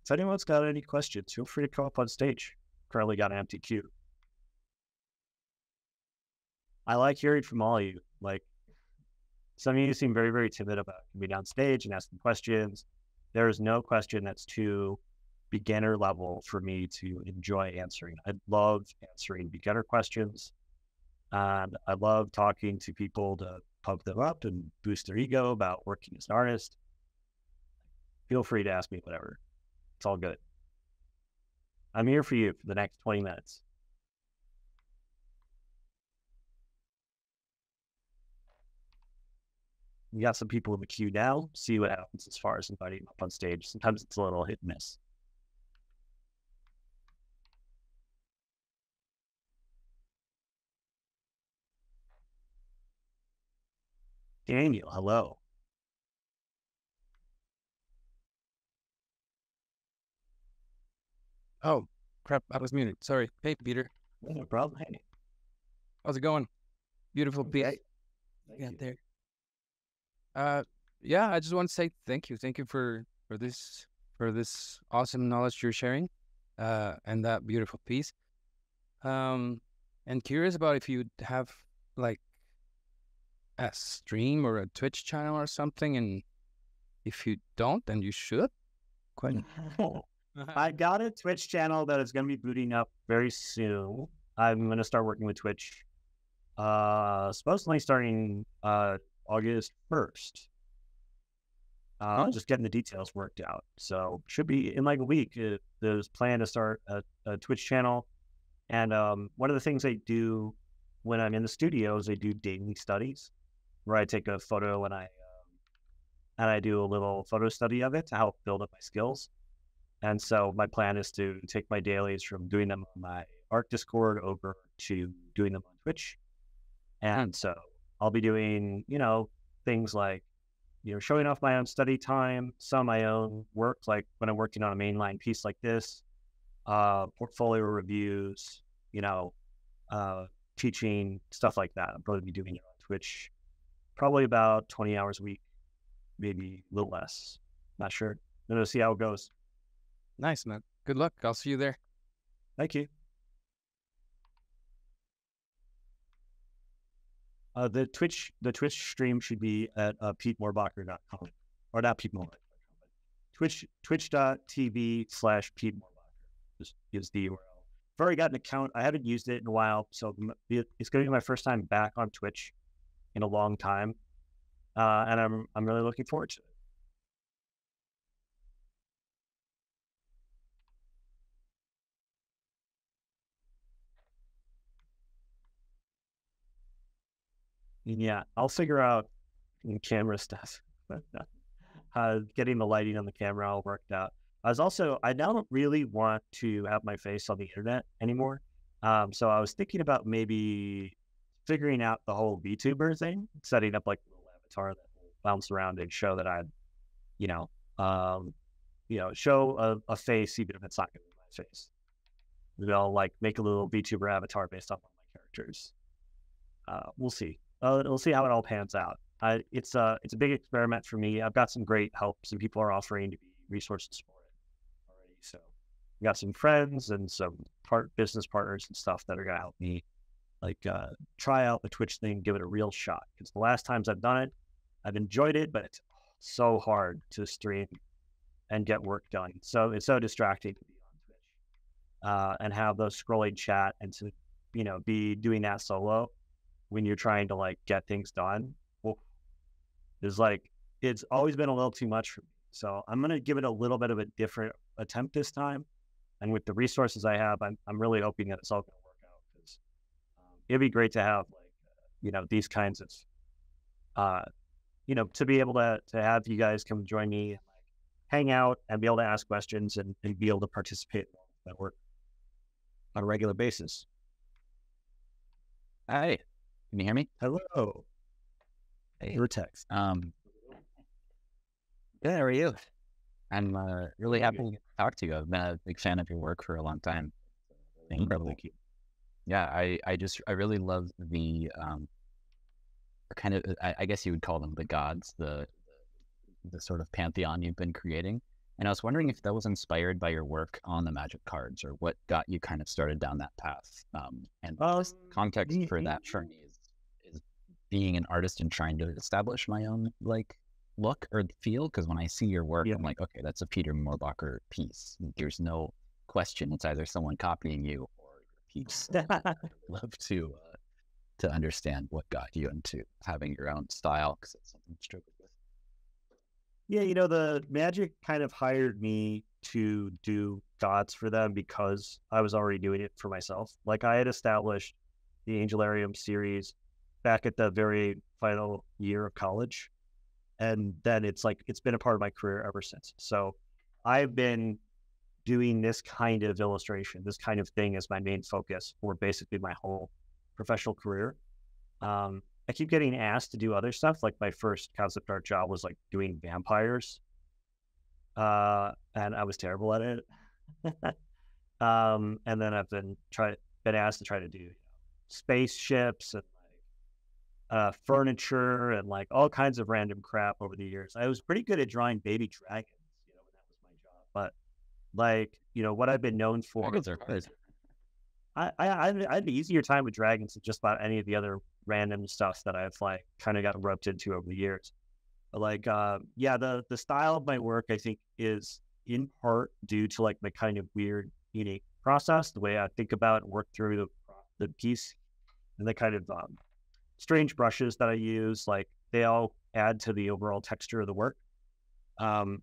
If anyone's got any questions, feel free to come up on stage. Currently got an empty queue. I like hearing from all of you. Like, some of you seem very, very timid about being on stage and asking questions. There is no question that's too beginner level for me to enjoy answering. I love answering beginner questions. And I love talking to people to pump them up and boost their ego about working as an artist. Feel free to ask me whatever. It's all good. I'm here for you for the next 20 minutes. We got some people in the queue now. See what happens as far as inviting them up on stage. Sometimes it's a little hit and miss. Daniel, hello. Oh, crap. I was muted. Sorry. Hey, Peter. No problem. Hey. How's it going? Beautiful piece. Thank Yeah, you. there. Yeah, I just want to say thank you. Thank you for this awesome knowledge you're sharing, and that beautiful piece. And curious about if you have like a stream or a Twitch channel or something, and if you don't, then you should. Quite. I got a Twitch channel that is going to be booting up very soon. I'm going to start working with Twitch, supposedly starting August 1st. Just getting the details worked out. So should be in like a week. There's a plan to start a Twitch channel. And one of the things I do when I'm in the studio is I do daily studies, where I take a photo and I do a little photo study of it to help build up my skills. And so my plan is to take my dailies from doing them on my art Discord over to doing them on Twitch. And so I'll be doing, things like, showing off my own study time, some of my own work, like when I'm working on a mainline piece like this, portfolio reviews, teaching, stuff like that. I'll probably be doing it on Twitch, probably about 20 hours a week, maybe a little less. Not sure. I'm going to see how it goes. Nice, man. Good luck. I'll see you there. Thank you. The Twitch stream should be at PeteMohrbacher.com, or not PeteMohrbacher.com, twitch.tv/PeteMohrbacher is the URL. I've already got an account. I haven't used it in a while, so it's going to be my first time back on Twitch in a long time, and I'm really looking forward to it. Yeah, I'll figure out camera stuff. Getting the lighting on the camera all worked out. I now don't really want to have my face on the internet anymore. So I was thinking about maybe figuring out the whole VTuber thing, setting up like a little avatar that will bounce around and show that show a face, even if it's not going to be my face. Maybe I'll like make a little VTuber avatar based on one of my characters. we'll see. We'll see how it all pans out. It's a big experiment for me. I've got some great help. Some people are offering to be resources for it already. So I got some friends and some business partners and stuff that are gonna help me try out the Twitch thing, give it a real shot. Because the last times I've done it, I've enjoyed it, but it's so hard to stream and get work done. So it's so distracting to be on Twitch and have those scrolling chat and to be doing that solo when you're trying to get things done. Well, it's always been a little too much for me. So I'm gonna give it a little bit of a different attempt this time. And with the resources I have, I'm really hoping that it's all gonna work out, because it'd be great to have these kinds of to be able to have you guys come join me and hang out and be able to ask questions and be able to participate in that work on a regular basis. Hi, can you hear me? Hello. Hey. Your text. Good, how are you? I'm really happy to talk to you. I've been a big fan of your work for a long time. Incredible. Thank you. Yeah, I really love the kind of, I guess you would call them the gods, the sort of pantheon you've been creating. And I was wondering if that was inspired by your work on the magic cards, or what got you kind of started down that path. And just context for that for me is being an artist and trying to establish my own look or feel. Because when I see your work, I'm like, okay, that's a Peter Mohrbacher piece. There's no question. It's either someone copying you or your piece. I'd love to understand what got you into having your own style, because it's something I struggled with. Yeah, the Magic kind of hired me to do gods for them because I was already doing it for myself. I had established the Angelarium series back at the very final year of college. And then it's been a part of my career ever since. So I've been doing this kind of illustration, this kind of thing as my main focus for basically my whole professional career. I keep getting asked to do other stuff. My first concept art job was doing vampires, and I was terrible at it. And then I've been asked to try to do spaceships and furniture and all kinds of random crap over the years. I was pretty good at drawing baby dragons, when that was my job. But what I've been known for. Dragons are hard. I had an easier time with dragons than just about any of the other random stuff that I've kind of got roped into over the years. But the style of my work, I think, is in part due to my kind of weird, unique process, the way I think about and work through the piece, and the kind of strange brushes that I use. They all add to the overall texture of the work. And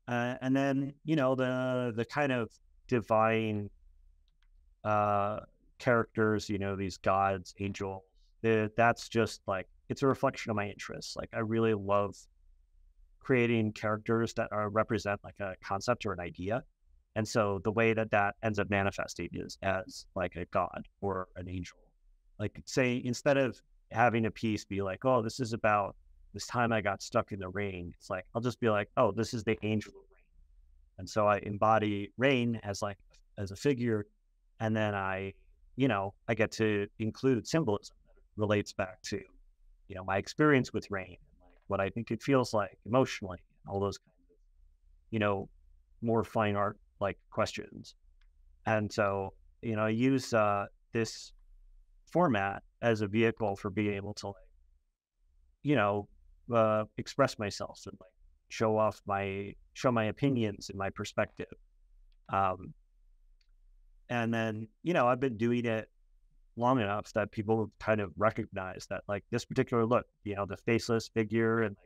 then the kind of divine characters, these gods, angels, that's just it's a reflection of my interests. I really love creating characters that represent a concept or an idea. And so the way that ends up manifesting is as a god or an angel. Say, instead of having a piece be oh, this is about this time I got stuck in the rain, it's I'll just be oh, this is the angel of rain. And so I embody rain as a figure. And then I get to include symbolism that relates back to, my experience with rain, and what I think it feels like emotionally, and all those kinds of, more fine art questions. And so, I use this format as a vehicle for being able to express myself and show my opinions and my perspective. And then, I've been doing it long enough that people kind of recognize that this particular look, the faceless figure, and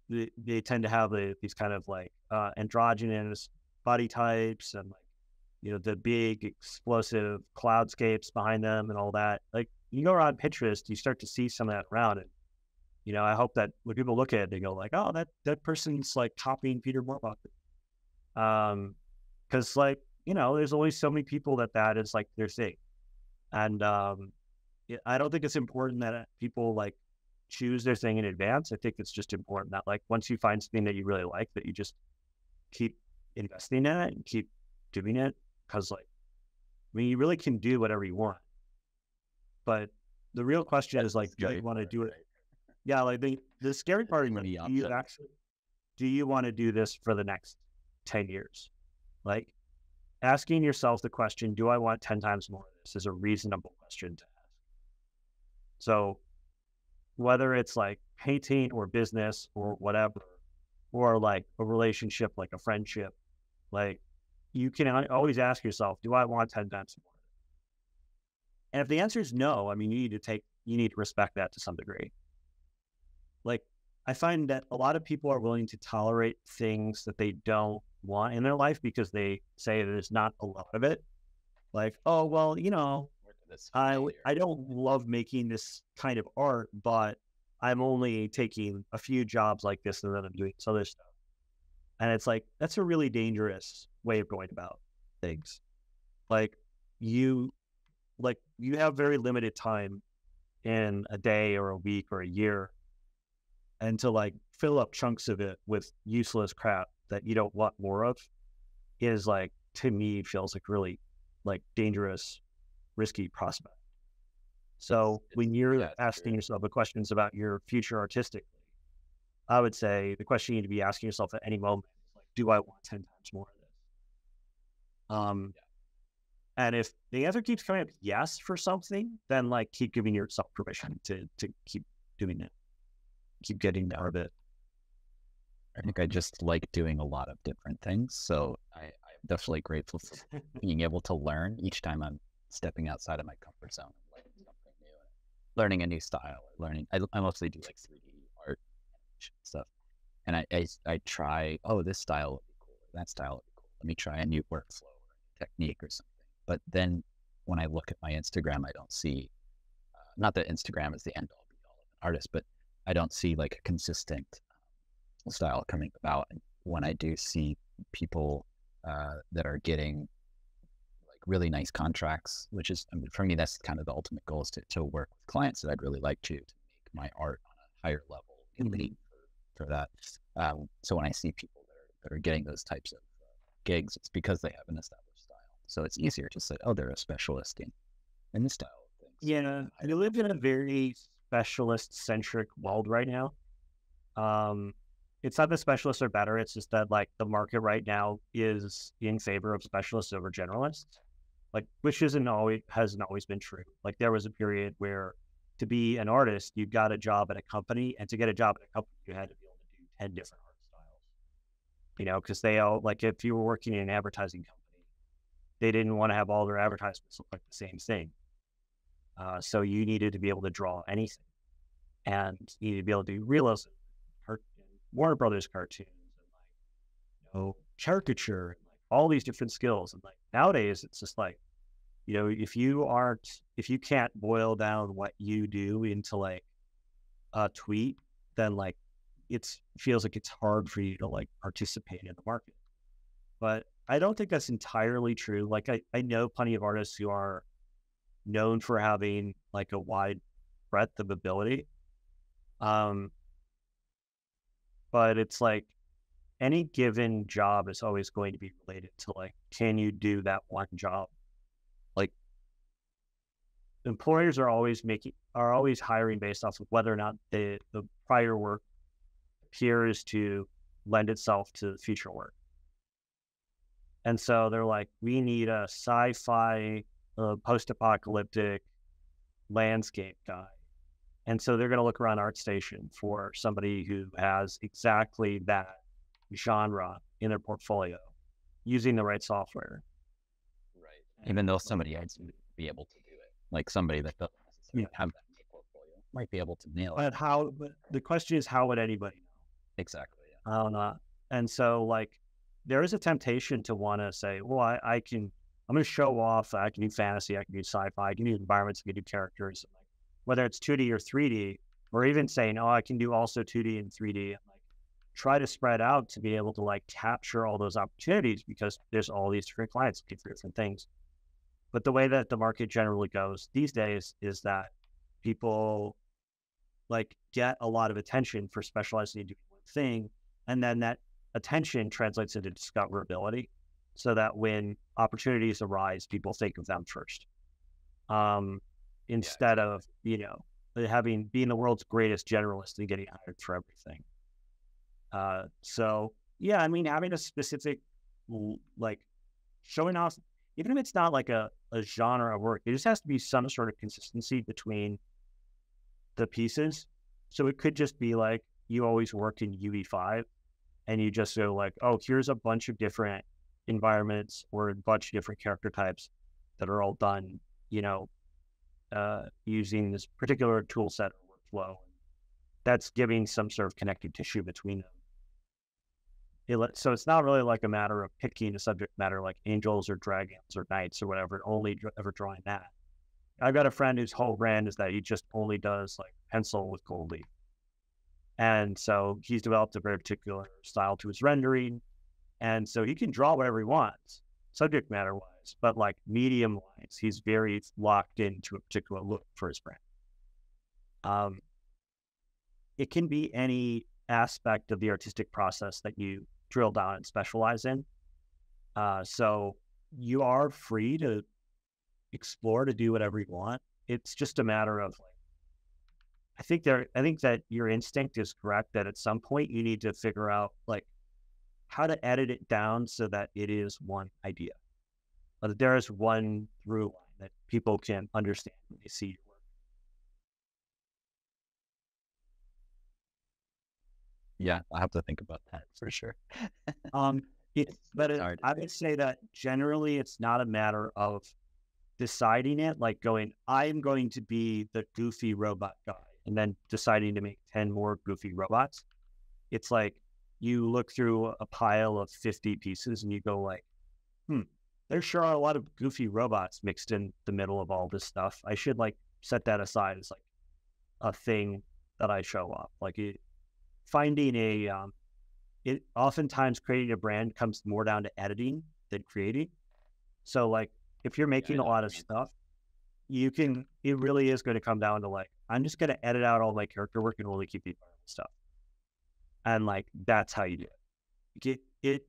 they tend to have these kind of androgynous body types, and the big explosive cloudscapes behind them and all that. You go around Pinterest, you start to see some of that around, and I hope that when people look at it, they go oh, that person's copying Peter Mohrbacher. Because there's only so many people that is their thing. And I don't think it's important that people choose their thing in advance. I think it's just important that once you find something that you really like, that you just keep investing in it and keep doing it. Because you really can do whatever you want. But the real question is like, do you want to do it? Yeah, like the scary part is, do you want to do this for the next 10 years? Like asking yourself the question, do I want 10 times more of this, is a reasonable question to ask. So whether it's like painting or business or whatever, or like a relationship, like a friendship, like you can always ask yourself, do I want 10 times more? And if the answer is no, I mean, you need to respect that to some degree. Like, I find that a lot of people are willing to tolerate things that they don't want in their life because they say there's not a lot of it. Like, oh, well, I don't love making this kind of art, but I'm only taking a few jobs like this and then I'm doing this other stuff. And it's like, that's a really dangerous way of going about things. Like, you have very limited time in a day or a week or a year, and to like fill up chunks of it with useless crap that you don't want more of is like, to me, feels like really like dangerous, risky prospect. So when you're asking yourself the questions about your future artistically, I would say the question you need to be asking yourself at any moment is like, do I want 10 times more of this? And if the answer keeps coming up yes for something, then like keep giving yourself permission to keep doing it, keep getting out of it. I think I just like doing a lot of different things. So I'm definitely grateful for being able to learn each time I'm stepping outside of my comfort zone, like something new, learning a new style, I mostly do like 3D art stuff. And I try, oh, this style would be cool, or that style would be cool. Let me try a new workflow or a technique or something. But then when I look at my Instagram, I don't see, not that Instagram is the end all be all of an artist, but I don't see like a consistent style coming about. And when I do see people that are getting like really nice contracts, which is, I mean, for me, that's kind of the ultimate goal, is to work with clients that I'd really like to make my art on a higher level for that. So when I see people that are getting those types of gigs, it's because they have an established style. So it's easier to say, oh, they're a specialist in this style of things. Yeah, we live in a very specialist-centric world right now. It's not that specialists are better. It's just that like the market right now is in favor of specialists over generalists, like, which hasn't always been true. Like there was a period where to be an artist, you got a job at a company, and to get a job at a company, you had to be able to do 10 different art styles, because they all, like if you were working in an advertising company, they didn't want to have all their advertisements look like the same thing. So you needed to be able to draw anything, and you needed to be able to do realism, Warner Brothers cartoons, and like, caricature, and like all these different skills. And like nowadays, it's just like, if you can't boil down what you do into like a tweet, then like it feels like it's hard for you to like participate in the market. But I don't think that's entirely true. Like I know plenty of artists who are known for having like a wide breadth of ability. But it's like any given job is always going to be related to like, can you do that one job? Like employers are always hiring based off of whether or not the prior work appears to lend itself to future work. And so they're like, we need a sci-fi, post-apocalyptic landscape guy. And so they're going to look around ArtStation for somebody who has exactly that genre in their portfolio using the right software. Right. Even though somebody else would be able to do it. Like somebody that doesn't necessarily have that in their portfolio might be able to nail it. But the question is, how would anybody know? Exactly. Yeah. I don't know. And so like there is a temptation to want to say, well, I'm going to show off. I can do fantasy. I can do sci-fi. I can do environments. I can do characters. And like, whether it's 2D or 3D, or even saying, oh, I can do also 2D and 3D, and like try to spread out to be able to like capture all those opportunities, because there's all these different clients looking for different things. But the way that the market generally goes these days is that people like get a lot of attention for specializing in doing one thing, and then that attention translates into discoverability, so that when opportunities arise, people think of them first. instead of, you know, being the world's greatest generalist and getting hired for everything. So yeah, I mean, having a specific, like, showing off, even if it's not like a genre of work, it just has to be some sort of consistency between the pieces. So it could just be like, you always work in UV5 and you just go like, oh, here's a bunch of different environments or a bunch of different character types that are all done, you know, using this particular tool set or workflow. That's giving some sort of connective tissue between them. So it's not really like a matter of picking a subject matter like angels or dragons or knights or whatever, only ever drawing that. I've got a friend whose whole brand is that he just only does like pencil with gold leaf. And so he's developed a very particular style to his rendering. And so he can draw whatever he wants, subject matter wise, but like medium wise, he's very locked into a particular look for his brand. It can be any aspect of the artistic process that you drill down and specialize in. So you are free to explore, to do whatever you want. It's just a matter of like, I think that your instinct is correct that at some point you need to figure out like how to edit it down so that it is one idea, but there is one through line that people can understand when they see your work. Yeah, I have to think about that for sure. But I would say that generally it's not a matter of deciding it, like going, I'm going to be the goofy robot guy, and then deciding to make 10 more goofy robots. It's like you look through a pile of 50 pieces and you go like, there sure are a lot of goofy robots mixed in the middle of all this stuff. I should like set that aside as like a thing that I show off. Like finding it oftentimes creating a brand comes more down to editing than creating. So like if you're making a lot of stuff, it really is going to come down to like, I'm just going to edit out all my character work and only keep the environment stuff. And like, that's how you do it.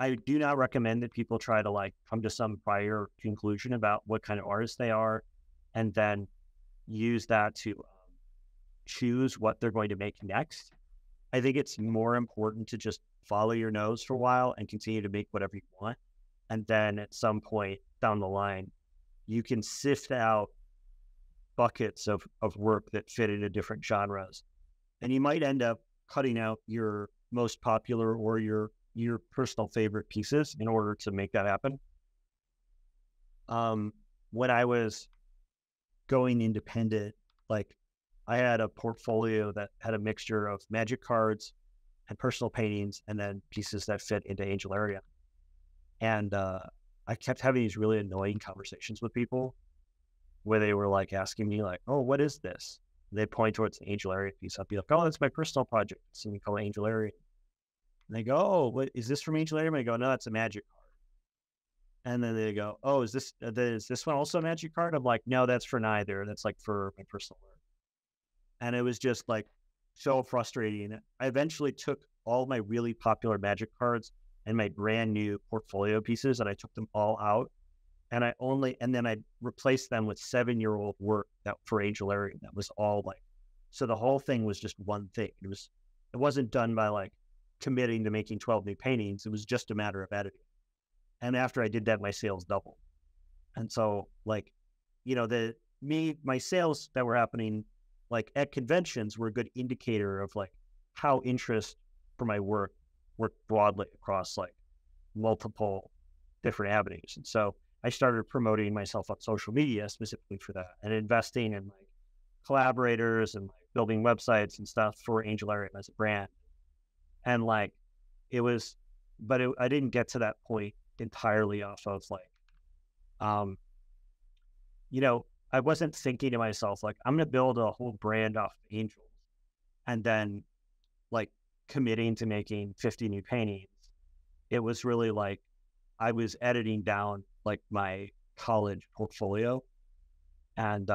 I do not recommend that people try to like come to some prior conclusion about what kind of artist they are and then use that to choose what they're going to make next. I think it's more important to just follow your nose for a while and continue to make whatever you want. And then at some point down the line, you can sift out buckets of work that fit into different genres. And you might end up cutting out your most popular or your personal favorite pieces in order to make that happen. When I was going independent, like I had a portfolio that had a mixture of magic cards and personal paintings and then pieces that fit into Angelarium. And I kept having these really annoying conversations with people where they were like asking me like, oh, what is this? And they point towards an Angelarium piece. I'd be like, oh, that's my personal project. So we call it Angelarium. And they go, oh, what is this from Angelarium? I go, no, that's a magic card. And then they go, oh, is this one also a magic card? I'm like, no, that's for neither. That's like for my personal work. And it was just like so frustrating. I eventually took all my really popular magic cards and my brand new portfolio pieces and I took them all out. And then I replaced them with 7-year-old work that for Angelarium that was all like, so the whole thing was just one thing. It wasn't done by like committing to making 12 new paintings. It was just a matter of editing. And after I did that, my sales doubled. And so like, you know, my sales that were happening like at conventions were a good indicator of like how interest for my work worked broadly across like multiple different avenues. And so I started promoting myself on social media specifically for that and investing in like collaborators and like building websites and stuff for Angelarium as a brand. And like I didn't get to that point entirely off of like, you know, I wasn't thinking to myself, like, I'm going to build a whole brand off of angels and then like committing to making 50 new paintings. It was really like, I was editing down like my college portfolio and,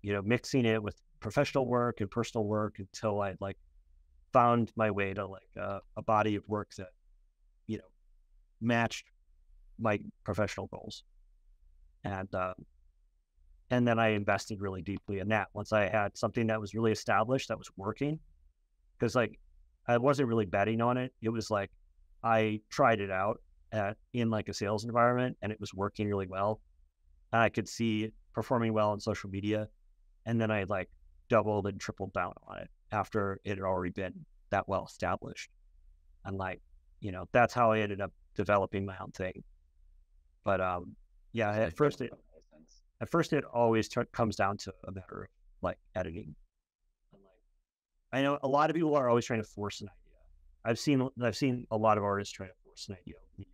you know, mixing it with professional work and personal work until I like found my way to like a body of work that, you know, matched my professional goals. And then I invested really deeply in that once I had something that was really established, that was working. Because like I wasn't really betting on it. It was like I tried it out in like a sales environment, and it was working really well. And I could see it performing well on social media. And then I like doubled and tripled down on it after it had already been that well established. And like, that's how I ended up developing my own thing. But yeah, at first it always comes down to a matter of like editing. And like, I know a lot of people are always trying to force an idea. I've seen a lot of artists try to force an idea over the years.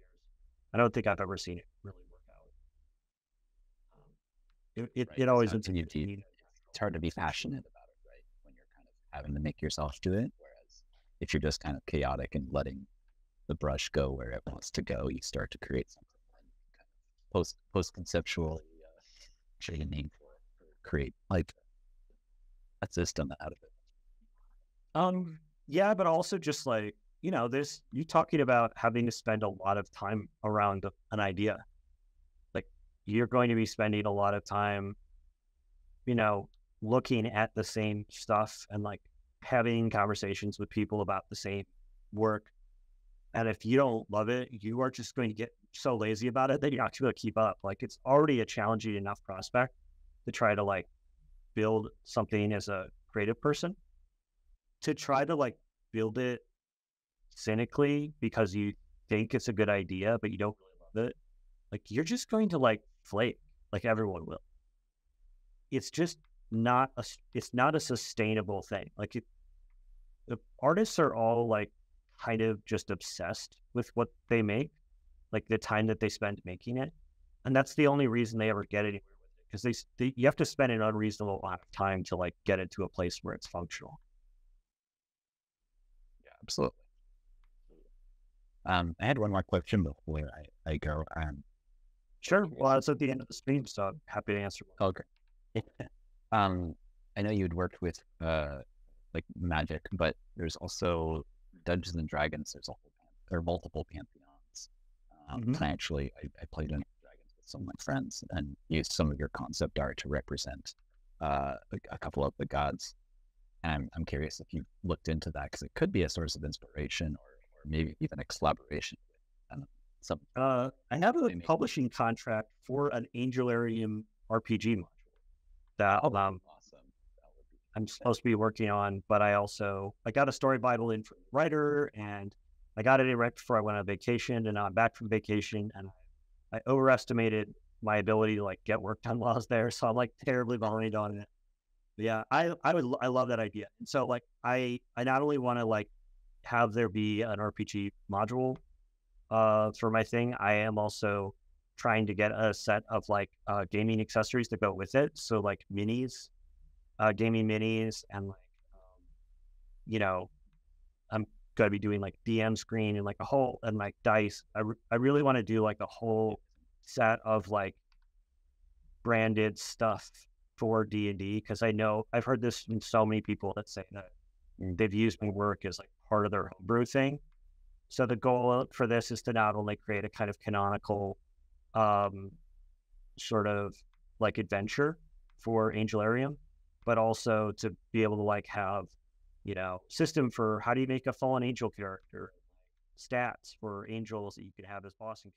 I don't think I've ever seen it really work out. It always it's hard to be passionate about it, right? When you're kind of having to make yourself do it. Whereas if you're just kind of chaotic and letting the brush go where it wants to go, you start to create something kind of post conceptually create a name for it, or create like a system out of it. Yeah, but also just like, this, you talking about having to spend a lot of time around an idea. Like you're going to be spending a lot of time, looking at the same stuff and like having conversations with people about the same work. And if you don't love it, you are just going to get so lazy about it that you're not going to be able to keep up. Like it's already a challenging enough prospect to try to like build something as a creative person. To try to like build it cynically because you think it's a good idea, but you don't really love it, like you're just going to like flake like everyone will. It's just not a sustainable thing. Like the artists are all like kind of just obsessed with what they make, like the time that they spend making it. And that's the only reason they ever get anywhere with it. Because you have to spend an unreasonable amount of time to like get it to a place where it's functional. Yeah, absolutely. I had one more question before I go. Sure. Well, it's at the end of the stream, so I'm happy to answer one. Okay. I know you'd worked with like Magic, but there's also Dungeons and Dragons. There are multiple pantheons. And actually, I played Dungeons and Dragons with some of my friends and used some of your concept art to represent a couple of the gods. And I'm curious if you looked into that, because it could be a source of inspiration or maybe even a collaboration with some. I have a publishing contract for an Angelarium RPG module that awesome. I'm supposed to be working on, but I got a story Bible in from the writer, and I got it in right before I went on vacation, and now I'm back from vacation, and I overestimated my ability to like get work done while I was there, so I'm like terribly behind on it. But yeah, I love that idea. And so like I not only want to like have there be an RPG module for my thing, I am also trying to get a set of like gaming accessories to go with it. So like minis, gaming minis, and like I'm gonna be doing like DM screen and like a whole, and like dice. I really want to do like a whole set of like branded stuff for D&D, because I know I've heard this from so many people that say that they've used my work as like part of their homebrew thing. So the goal for this is to not only create a kind of canonical sort of like adventure for Angelarium, but also to be able to like have, system for how do you make a fallen angel character, stats for angels that you can have as boss encounters.